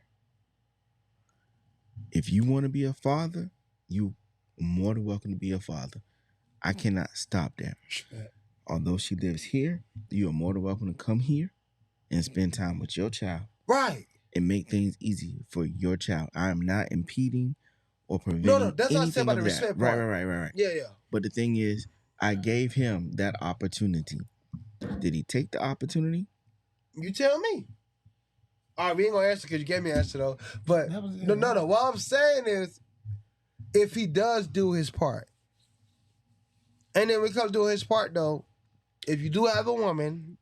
If you want to be a father, you are more than welcome to be a father. I cannot stop that. Although she lives here, you are more than welcome to come here and spend time with your child. Right. And make things easy for your child. I am not impeding or preventing. No, that's what I said about the respect part. Right. Yeah. But the thing is, I gave him that opportunity. Did he take the opportunity? You tell me. All right, we ain't gonna answer because you gave me an answer though. But no. What I'm saying is, if he does do his part, and then when it comes to doing his part though, if you do have a woman,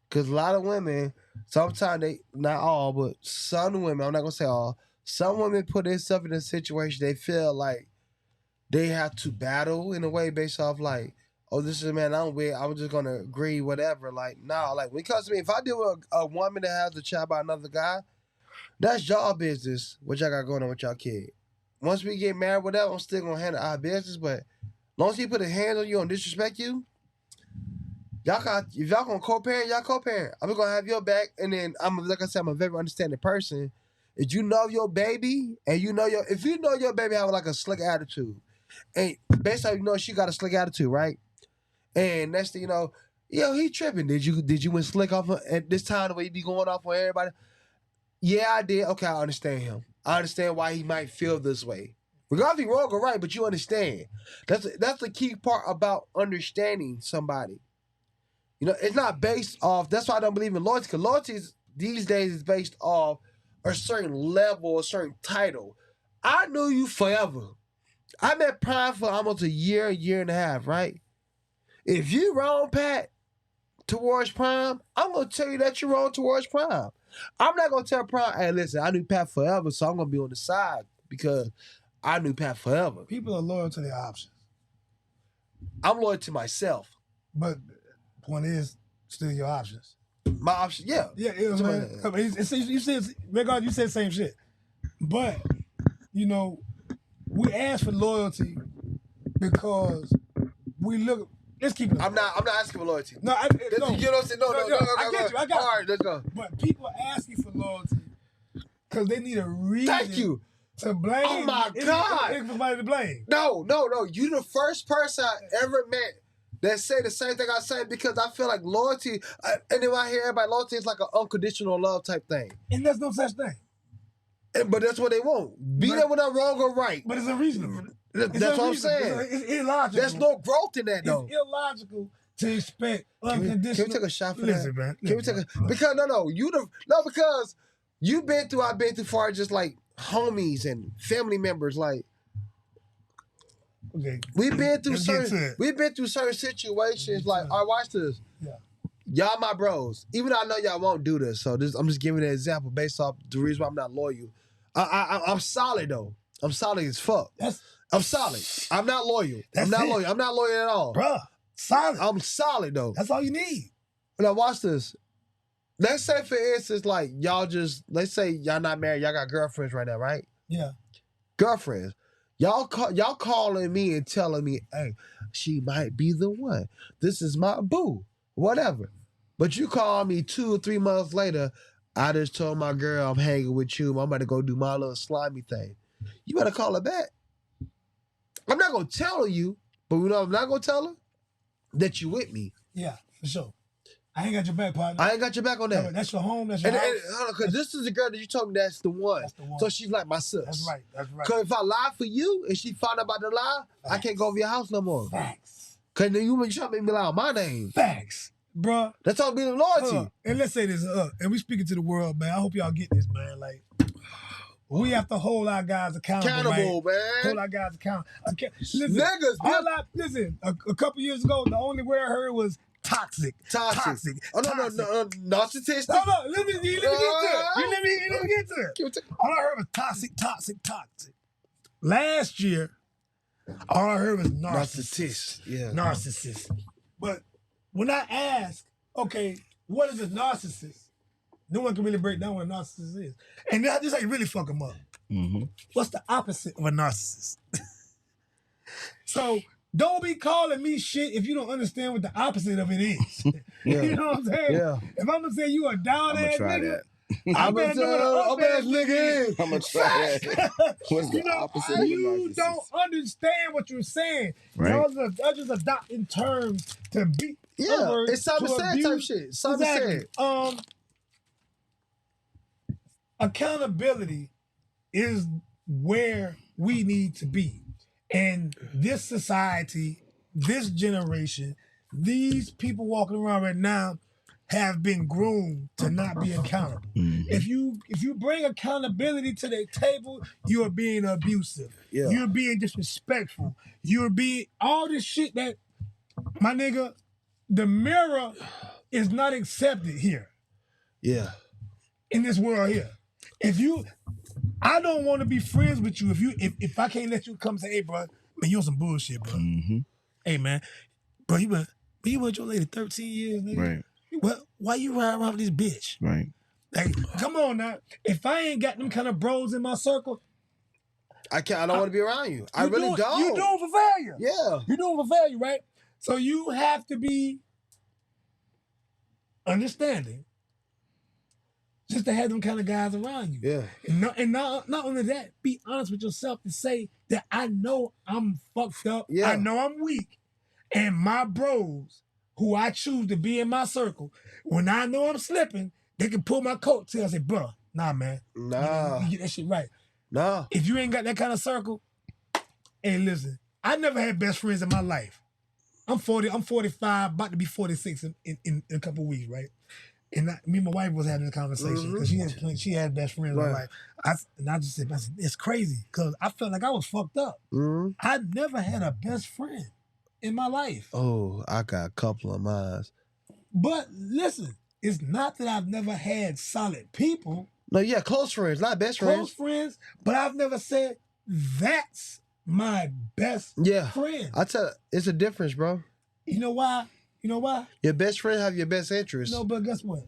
because a lot of women sometimes they, not all, but some women, I'm not gonna say all, some women put themselves in a situation they feel like they have to battle in a way based off like, oh, this is a man I'm with, I'm just gonna agree, whatever. Like, nah, like when it comes to me, if I deal with a woman that has a child by another guy, that's y'all business, what y'all got going on with y'all kid. Once we get married, whatever, I'm still gonna handle our business, but as long as he put a hand on you and disrespect you, if y'all gonna co-parent, y'all co-parent. I'm gonna have your back, and then like I said, I'm a very understanding person. If you know your baby, and if you know your baby have like a slick attitude, and basically you know she got a slick attitude, right? And next thing you know, he tripping. Did you went slick off at this time the way you be going off on everybody? Yeah, I did. Okay, I understand him. I understand why he might feel this way. Regardless if he's wrong or right, but you understand. That's the key part about understanding somebody. You know, it's not based off, that's why I don't believe in loyalty, because loyalty these days is based off a certain level, a certain title. I knew you forever. I met Prime for almost a year and a half, right? If you wrong, Pat, towards Prime, I'm going to tell you that you're wrong towards Prime. I'm not going to tell Prime, hey, listen, I knew Pat forever, so I'm going to be on the side because I knew Pat forever. People are loyal to their options. I'm loyal to myself. But point is, still your options. My option, yeah. Yeah, you know what I mean? You said the same shit. But, you know, we ask for loyalty because we look. Let's keep it. I'm not asking for loyalty. No, you know what I'm saying? No. I get you. I got you. All right, let's go. But people are asking for loyalty because they need a reason. Thank you. To blame. Oh my God. Somebody to blame. No. You the first person I ever met that say the same thing I say because I feel like loyalty, and then I hear everybody, loyalty is like an unconditional love type thing. And there's no such thing. But that's what they want. Be there when I'm wrong or right. But it's unreasonable. That's what I'm saying. It's illogical. There's no growth in that, though. It's illogical to expect unconditional. Can we take a shot for Listen, that? man. Can we take a... Because, because you've been through, I've been through far just like homies and family members, like... Okay. We've been through certain situations. Like, all right, watch this. Yeah. Y'all my bros. Even though I know y'all won't do this, so I'm just giving an example based off the reason why I'm not loyal. I'm solid though. I'm solid as fuck. I'm solid. I'm not loyal. I'm not loyal at all. Bruh, solid. I'm solid though. That's all you need. Now watch this. Let's say for instance, like let's say y'all not married, y'all got girlfriends right now, right? Yeah. Girlfriends. Y'all calling me and telling me, hey, she might be the one. This is my boo. Whatever. But you call me 2 or 3 months later, I just told my girl I'm hanging with you. I'm about to go do my little slimy thing. You better call her back. I'm not going to tell you, but you know I'm not going to tell her? That you with me. Yeah, for sure. I ain't got your back, partner. I ain't got your back on that. That's your home. That's your house. Because this is the girl that you told me that's the one. That's the one. So she's like my sis. That's right. Because if I lie for you and she found out about the lie, I can't go over your house no more. Facts. Because then you trying to make me lie on my name. Facts. Bruh. That's all being loyalty. And let's say this, and we speaking to the world, man. I hope y'all get this, man. Like, we have to hold our guys accountable, man. Hold our guys accountable. Listen, listen, a couple years ago, the only word I heard was toxic. Toxic. Oh, no, narcissistic. No, let me get to it. You let me get to it. All I heard was toxic. Last year, all I heard was narcissist. Yeah. Narcissist. But when I ask, okay, what is a narcissist? No one can really break down what a narcissist is. And this ain't really fuck them up. Mm-hmm. What's the opposite of a narcissist? So don't be calling me shit if you don't understand what the opposite of it is. Yeah. You know what I'm saying? Yeah. If I'm gonna say you a down ass nigga, I'm gonna know what an up ass nigga is. I'm gonna try that. What's the opposite of a you narcissist? don't understand what you're saying. Right. Y'all just adopting terms to beat. Yeah, it's Simon Said type shit. Simon Said. Accountability is where we need to be. And this society, this generation, these people walking around right now have been groomed to not be accountable. Mm-hmm. If you bring accountability to the table, you are being abusive. Yeah. You're being disrespectful. You're being all this shit that, my nigga, the mirror is not accepted here. Yeah. in this world here. I don't want to be friends with you if I can't let you come say, hey, bro, man, you on some bullshit, bro. Mm-hmm. Hey, man, bro, you been with your lady 13 years, nigga. Right. Why you ride around with this bitch? Right. Like, come on now. If I ain't got them kind of bros in my circle, I don't want to be around you. I really don't. You doing for failure. Yeah. You're doing for failure, right? So you have to be understanding just to have them kind of guys around you. Yeah. And not only that, be honest with yourself to say that I know I'm fucked up. Yeah. I know I'm weak. And my bros who I choose to be in my circle, when I know I'm slipping, they can pull my coat till I say, bro, nah, man. Nah. You get that shit right. Nah. If you ain't got that kind of circle, hey, listen, I never had best friends in my life. I'm 45, about to be 46 in a couple weeks, right? And me and my wife was having a conversation because she had best friends in her life. I just said, it's crazy because I felt like I was fucked up. Mm-hmm. I never had a best friend in my life. Oh, I got a couple of mine. But listen, it's not that I've never had solid people. No, yeah, close friends, not best friends. Close friends, but I've never said that's my best friend. I tell you, it's a difference, bro. You know why? You know why? Your best friend have your best interest. No, but guess what?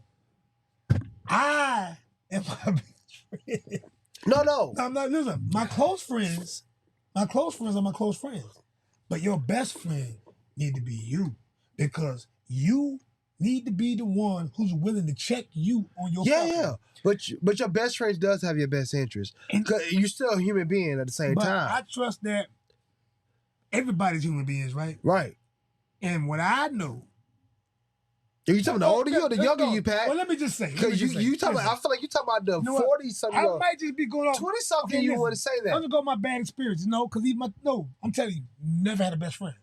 I am my best friend. No. I'm not. Listen, my close friends are my close friends. But your best friend need to be you because you need to be the one who's willing to check you on your Yeah. But your best friend does have your best interest. Because you're still a human being at the same time. I trust that everybody's human beings, right? Right. And what I know. Are you talking the older you or the younger you, Pat? Well, let me just say. Because you talking about, I feel like you talking about the 40-something. I might just be going off. 20-something you want to say that. I'm just going my bad experience, because I'm telling you, never had a best friend.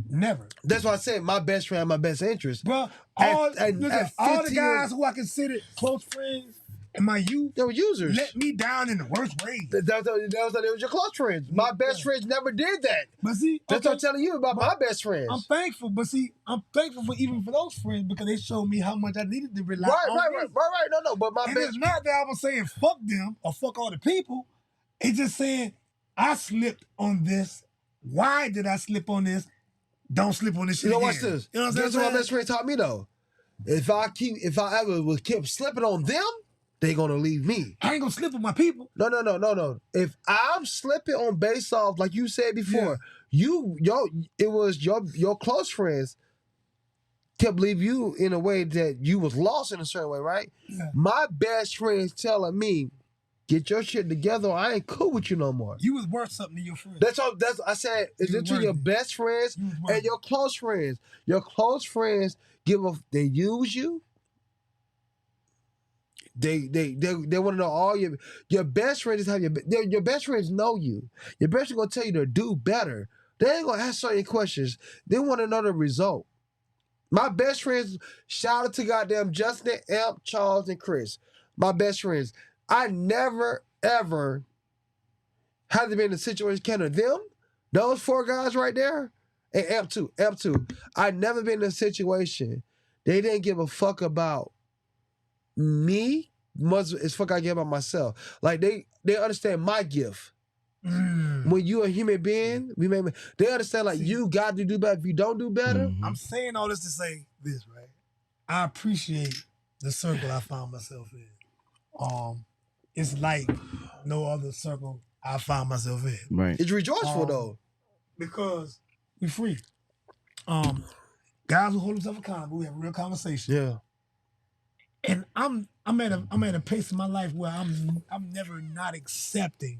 Never. That's why I said my best friend, my best interest. Bro, all the guys who I considered close friends in my youth, they were users. Let me down in the worst way. That was your close friends. My best friends never did that. But see, that's what I'm telling you about my best friends. I'm thankful, but see, I'm thankful for even for those friends because they showed me how much I needed to rely on them. Right. No, but my best. It's not that I was saying fuck them or fuck all the people. It's just saying I slipped on this. Why did I slip on this? Don't slip on this shit. Watch this. You know what I'm saying? That's what my best friend taught me though. If I ever keep slipping on them, they gonna leave me. I ain't gonna slip on my people. No. If I'm slipping on based off, like you said before, it was your close friends kept leaving you in a way that you was lost in a certain way, right? Yeah. My best friends telling me, get your shit together or I ain't cool with you no more. You was worth something to your friends. That's I said, is it to your best friends and your close friends. Your close friends they use you. They want to know all your best friends have your best friends know you. Your best friends gonna tell you to do better. They ain't gonna ask certain questions. They want to know the result. My best friends, shout out to goddamn Justin, Amp, Charles, and Chris. My best friends. I never ever had to be in a situation kind of them, those 4 guys right there, and Amp 2. I never been in a situation they didn't give a fuck about me much as fuck I give about myself. Like they understand my gift. When you a human being, they understand like you got to do better. If you don't do better, I'm saying all this to say this, right? I appreciate the circle I found myself in. It's like no other circle I found myself in. Right. It's rejoiceful though, because we free. Guys who hold themselves accountable, we have a real conversation. Yeah. And I'm at a pace in my life where I'm never not accepting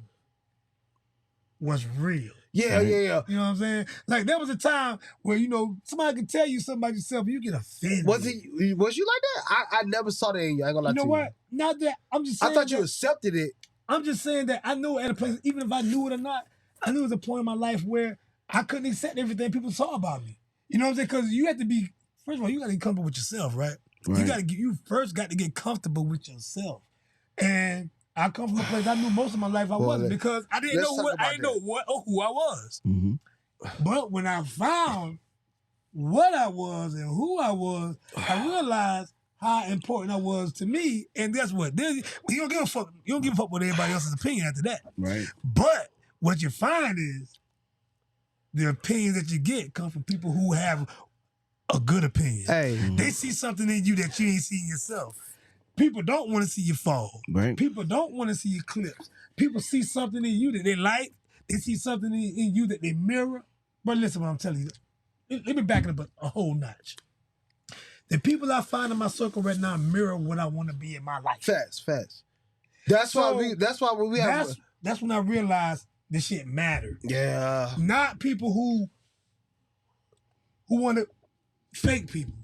what's real. Yeah. You know what I'm saying? Like there was a time where somebody could tell you something about yourself, and you get offended. Was you like that? I never saw that in you. I ain't gonna lie to you. You know what? Not that I'm just saying. I thought you accepted it. I'm just saying that I knew at a place, even if I knew it or not, I knew there was a point in my life where I couldn't accept everything people saw about me. You know what I'm saying? Because you have to be, first of all, you got to get comfortable with yourself, right? You first got to get comfortable with yourself. And I come from a place I knew most of my life I wasn't because I didn't know what or who I was. Mm-hmm. But when I found what I was and who I was, I realized how important that was to me. And guess what? You don't give a fuck. You don't give a fuck with everybody else's opinion after that. Right. But what you find is the opinions that you get come from people who have a good opinion. Hey. They see something in you that you ain't seen yourself. People don't want to see you fall. Right. People don't want to see your clips. People see something in you that they like. They see something in you that they mirror. But listen, what I'm telling you. Let me back it up a whole notch. The people I find in my circle right now mirror what I want to be in my life. Fast. That's why we have. That's when I realized this shit mattered. Yeah. Not people who want to fake people.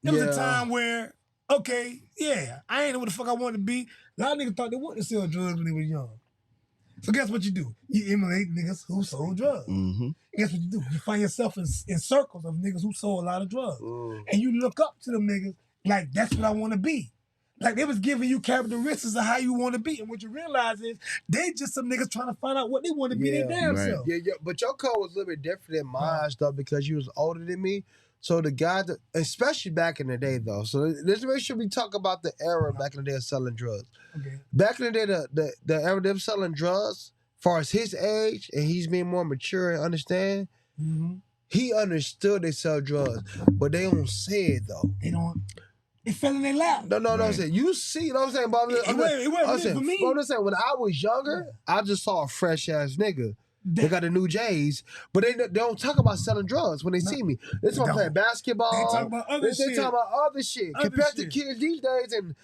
There was a time where, okay, yeah, I ain't know what the fuck I wanted to be. A lot of niggas thought they wanted to sell drugs when they were young. So guess what you do? You emulate niggas who sold drugs. Mm-hmm. Guess what you do? You find yourself in circles of niggas who sold a lot of drugs. And you look up to them niggas like, that's what I want to be. Like, they was giving you characteristics of how you want to be. And what you realize is, they just some niggas trying to find out what they want to be their damn self. Yeah, but your code was a little bit different than mine, though, because you was older than me. So the guy, especially back in the day, though. So let's make sure we talk about the era back in the day of selling drugs. Okay. Back in the day, the era of them selling drugs, as far as his age, and he's being more mature and understand, he understood they sell drugs, but they don't say it, though. They don't. It fell in their lap. No, I'm saying, you see, you know what I'm saying? But it wasn't for me. I'm saying, when I was younger, I just saw a fresh-ass nigga. They got the new J's, but they don't talk about selling drugs when they see me. They talk about playing basketball. They talk about other shit. They talk about other shit. Compared to kids these days, and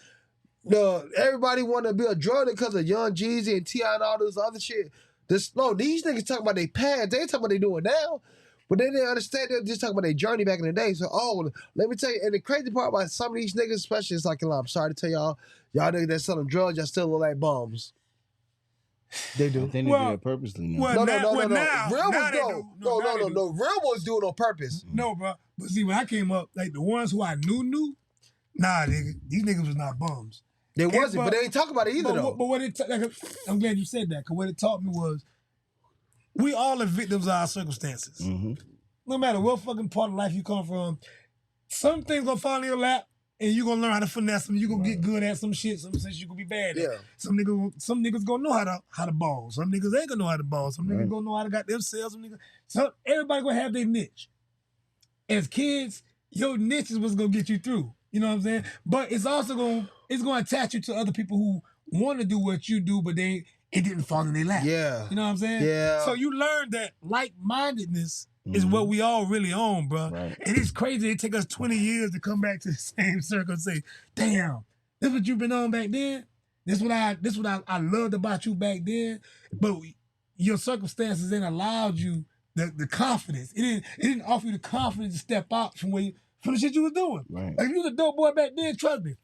everybody want to be a drug because of Young Jeezy and T.I. and all this other shit. These niggas talk about their past. They ain't talking about they doing now. But they didn't understand. They just talking about their journey back in the day. So, let me tell you, and the crazy part about some of these niggas, especially, it's like, I'm sorry to tell y'all niggas that selling drugs, y'all still look like bums. They do. I think they do it purposely now. Well, no. Real was doing it on purpose. No, bro. But see, when I came up, like the ones who I knew, nah, nigga, these niggas was not bums. They wasn't, but they ain't talk about it either, though. But what I'm glad you said that, because what it taught me was, we all are victims of our circumstances. Mm-hmm. No matter what fucking part of life you come from, some things gonna fall in your lap, and you gonna learn how to finesse them. You gonna get good at some shit. Some shit you gonna be bad at. Yeah. Some niggas gonna know how to ball. Some niggas ain't gonna know how to ball. Some niggas gonna know how to got themselves. So everybody gonna have their niche. As kids, your niche is what's gonna get you through. You know what I'm saying? But it's also gonna attach you to other people who want to do what you do, but it didn't fall in their lap. Yeah. You know what I'm saying? Yeah. So you learn that like-mindedness is what we all really own, bro. Right. And it's crazy. It take us 20 years to come back to the same circle and say, damn, this what you've been on back then? This what I loved about you back then? But your circumstances ain't allowed you the confidence. It didn't offer you the confidence to step out from the shit you was doing. Right. Like, if you was a dope boy back then, trust me,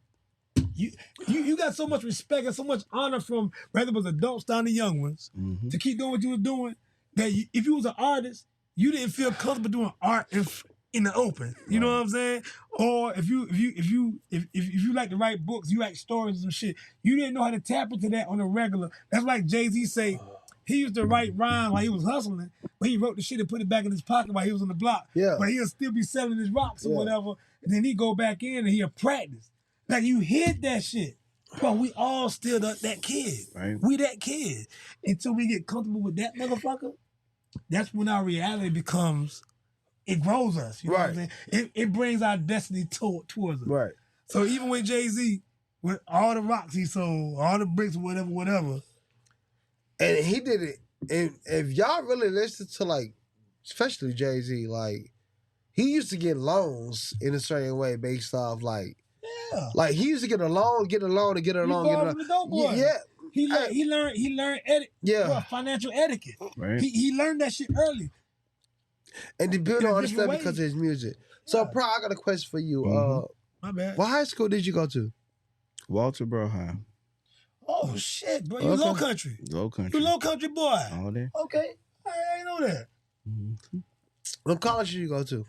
you got so much respect and so much honor from whether it was adults down to young ones to keep doing what you were doing, that if you was an artist, you didn't feel comfortable doing art in the open. You know what I'm saying? Or if you like to write books, you write stories and some shit, you didn't know how to tap into that on a regular. That's like Jay-Z say, he used to write rhymes while he was hustling, but he wrote the shit and put it back in his pocket while he was on the block. Yeah. But he'll still be selling his rocks or whatever, and then he go back in and he'll practice. Like, you hid that shit. But we all still that kid. Right. We that kid. Until we get comfortable with that motherfucker, that's when our reality becomes, it grows us. You know what I'm saying? It brings our destiny towards us. Right. So even with Jay-Z, with all the rocks he sold, all the bricks, whatever. And he did it. And if y'all really listen to, like, especially Jay-Z, like, he used to get loans in a certain way based off, like, like, he used to get a loan. He learned financial etiquette. Right. He learned that shit early. And to build on stuff because of his music. So, Pro, I got a question for you. My bad. What high school did you go to? Walter Bro High. Oh shit, bro! You low country. Low country. You low country boy. All there. Okay, I ain't know that. What college did you go to?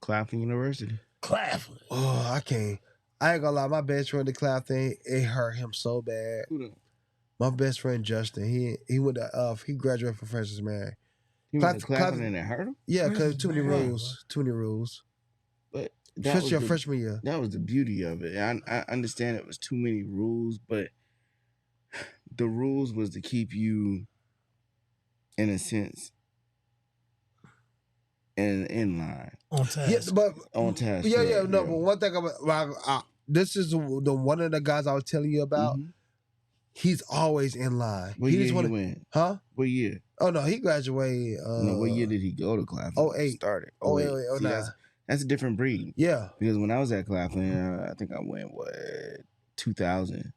Claflin University. Claflin. Oh, I can't. I ain't gonna lie. My best friend, the Claflin, it hurt him so bad. Who that? My best friend Justin. He went to he graduated from Francis Marion. He went to Claflin and it hurt him? Yeah, because too many rules. Too many rules. But Especially your freshman year. That was the beauty of it. I understand it was too many rules, but the rules was to keep you, in a sense, in line. On task. Yeah, but On task. yeah, no. But one thing this is the one of the guys I was telling you about. Mm-hmm. He's always in line. What year he went? Huh? What year? Oh no, he graduated. No, what year did he go to Claflin? 08. Started. 08, 09. See, that's a different breed. Yeah. Because when I was at Claflin, I think I went 2000.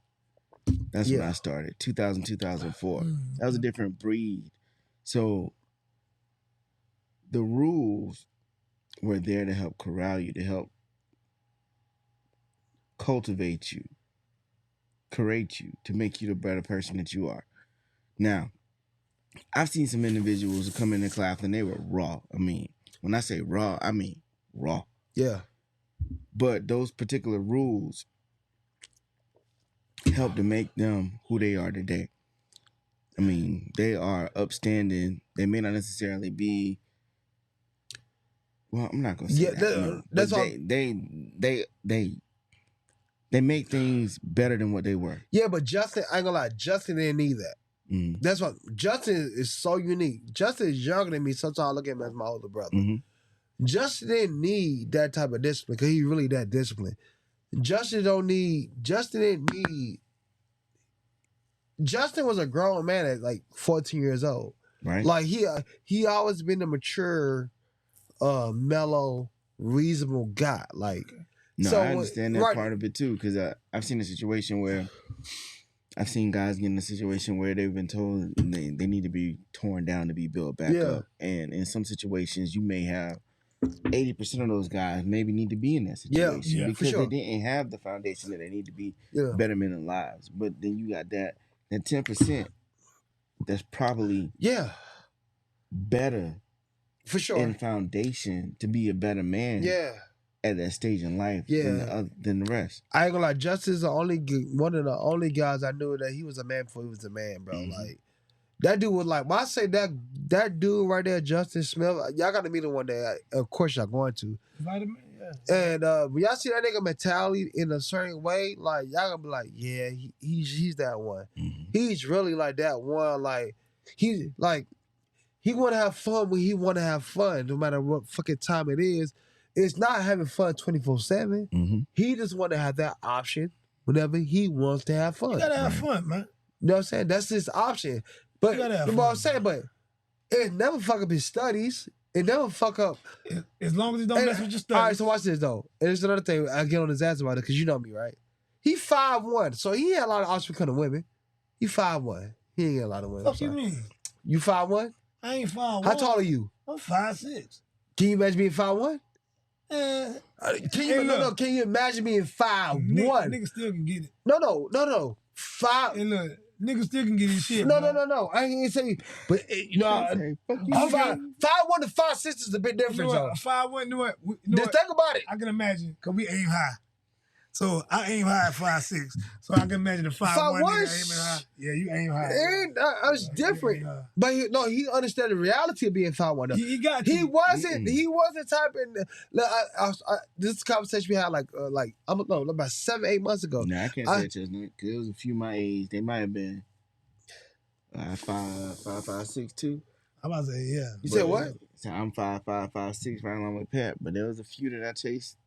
That's when I started. 2000, 2004. That was a different breed. So the rules were there to help corral you, to help cultivate you, create you, to make you the better person that you are. Now, I've seen some individuals who come into Claflin, they were raw. I mean, when I say raw, I mean raw. Yeah. But those particular rules help to make them who they are today. I mean, they are upstanding. They may not necessarily be. Well, I'm not gonna say that. That's all. They make things better than what they were. Yeah, but Justin, I ain't gonna lie, Justin didn't need that. Mm-hmm. That's what Justin is so unique. Justin is younger than me. Sometimes I look at him as my older brother. Mm-hmm. Justin didn't need that type of discipline because he's really that disciplined. Justin was a grown man at like 14 years old. Right. Like he always been a mature, mellow, reasonable guy. Like, no, so, I understand that part of it too, because I've seen a situation where I've seen guys get in a situation where they've been told they need to be torn down to be built back up. And in some situations, you may have 80% of those guys maybe need to be in that situation because they didn't have the foundation that they need to be better men in lives. But then you got that 10% that's probably better for sure in foundation to be a better man at that stage in life than the rest. I ain't gonna lie, Justin's one of the only guys I knew that he was a man before he was a man, bro. Mm-hmm. Like that dude was like, when I say that dude right there, Justin Smith, y'all gotta meet him one day. Of course y'all going to. And when y'all see that nigga mentality in a certain way, like y'all gonna be like, yeah, he's that one. Mm-hmm. He's really like that one. Like he wanna have fun when he wanna have fun, no matter what fucking time it is. It's not having fun 24/7. Mm-hmm. He just want to have that option whenever he wants to have fun. You gotta have fun, man. You know what I'm saying? That's his option. But you know what I'm saying? But it never fuck up his studies. It never fuck up. As long as he don't mess with your studies. All right, so watch this though. And there's another thing I get on his ass about it because you know me, right? He 5'1", so he had a lot of options becoming women. He 5'1". He ain't get a lot of women. What you mean? You 5'1"? I ain't 5'1". How tall are you? I'm 5'6". Can you imagine being 5'1"? Can Can you imagine being 5'1"? Nigga still can get it. No. Hey, look, nigga still can get his shit. No. I ain't say, but you know, 5'1" to 5'6" is a bit different. You know what? 5'1", you know what? Just think about it. I can imagine, because we aim high. So I aim high at 5'6". So I can imagine the 5'1" nigga aiming high. Yeah, you aim high. It's different. But he understood the reality of being 5'1". He got to. He wasn't typing. This conversation we had about 7-8 months ago. Nah, I can't say it, Chestnut, because it was a few my age. They might have been 5'6" too. I'm about to say, yeah. You said what? So I'm 5'5", 5'6", right along with Pat. But there was a few that I chased.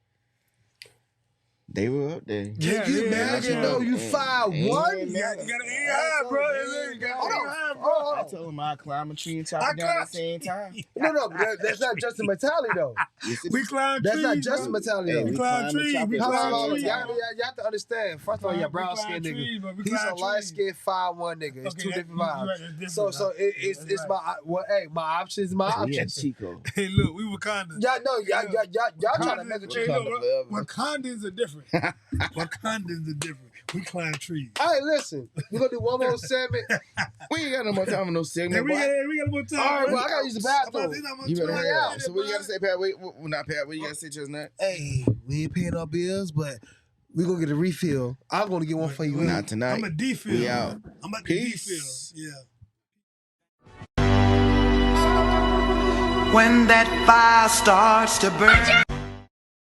They were up there. Can you imagine though? You 5'1"? You gotta aim high, bro. I told him I'd climb a tree and chop it down at the same time. No, that's not Justin mentality though. We climb trees. That's not Justin mentality though. We climb trees. Y'all have to understand. First of all, you're a brown skinned nigga. He's a light skinned 5'1" nigga. It's two different vibes. So it's my options. My options. Chico. Hey, look, we Wakanda. Y'all trying to make a tree. Wakandans are different. Wakandans are different. We climb trees. All right, listen. We're going to do one more segment. We ain't got no more time for no segment. We got no more time. All right, well, I got to use the bathroom. You better hurry up. So what you got to say, Pat? Not Pat. What you got to say, Chestnut? Hey, we ain't paying our bills, but we're going to get a refill. I'm going to get one for you. Not tonight. I'm a D-fill. We out. I'm at the D-fill. Yeah. When that fire starts to burn.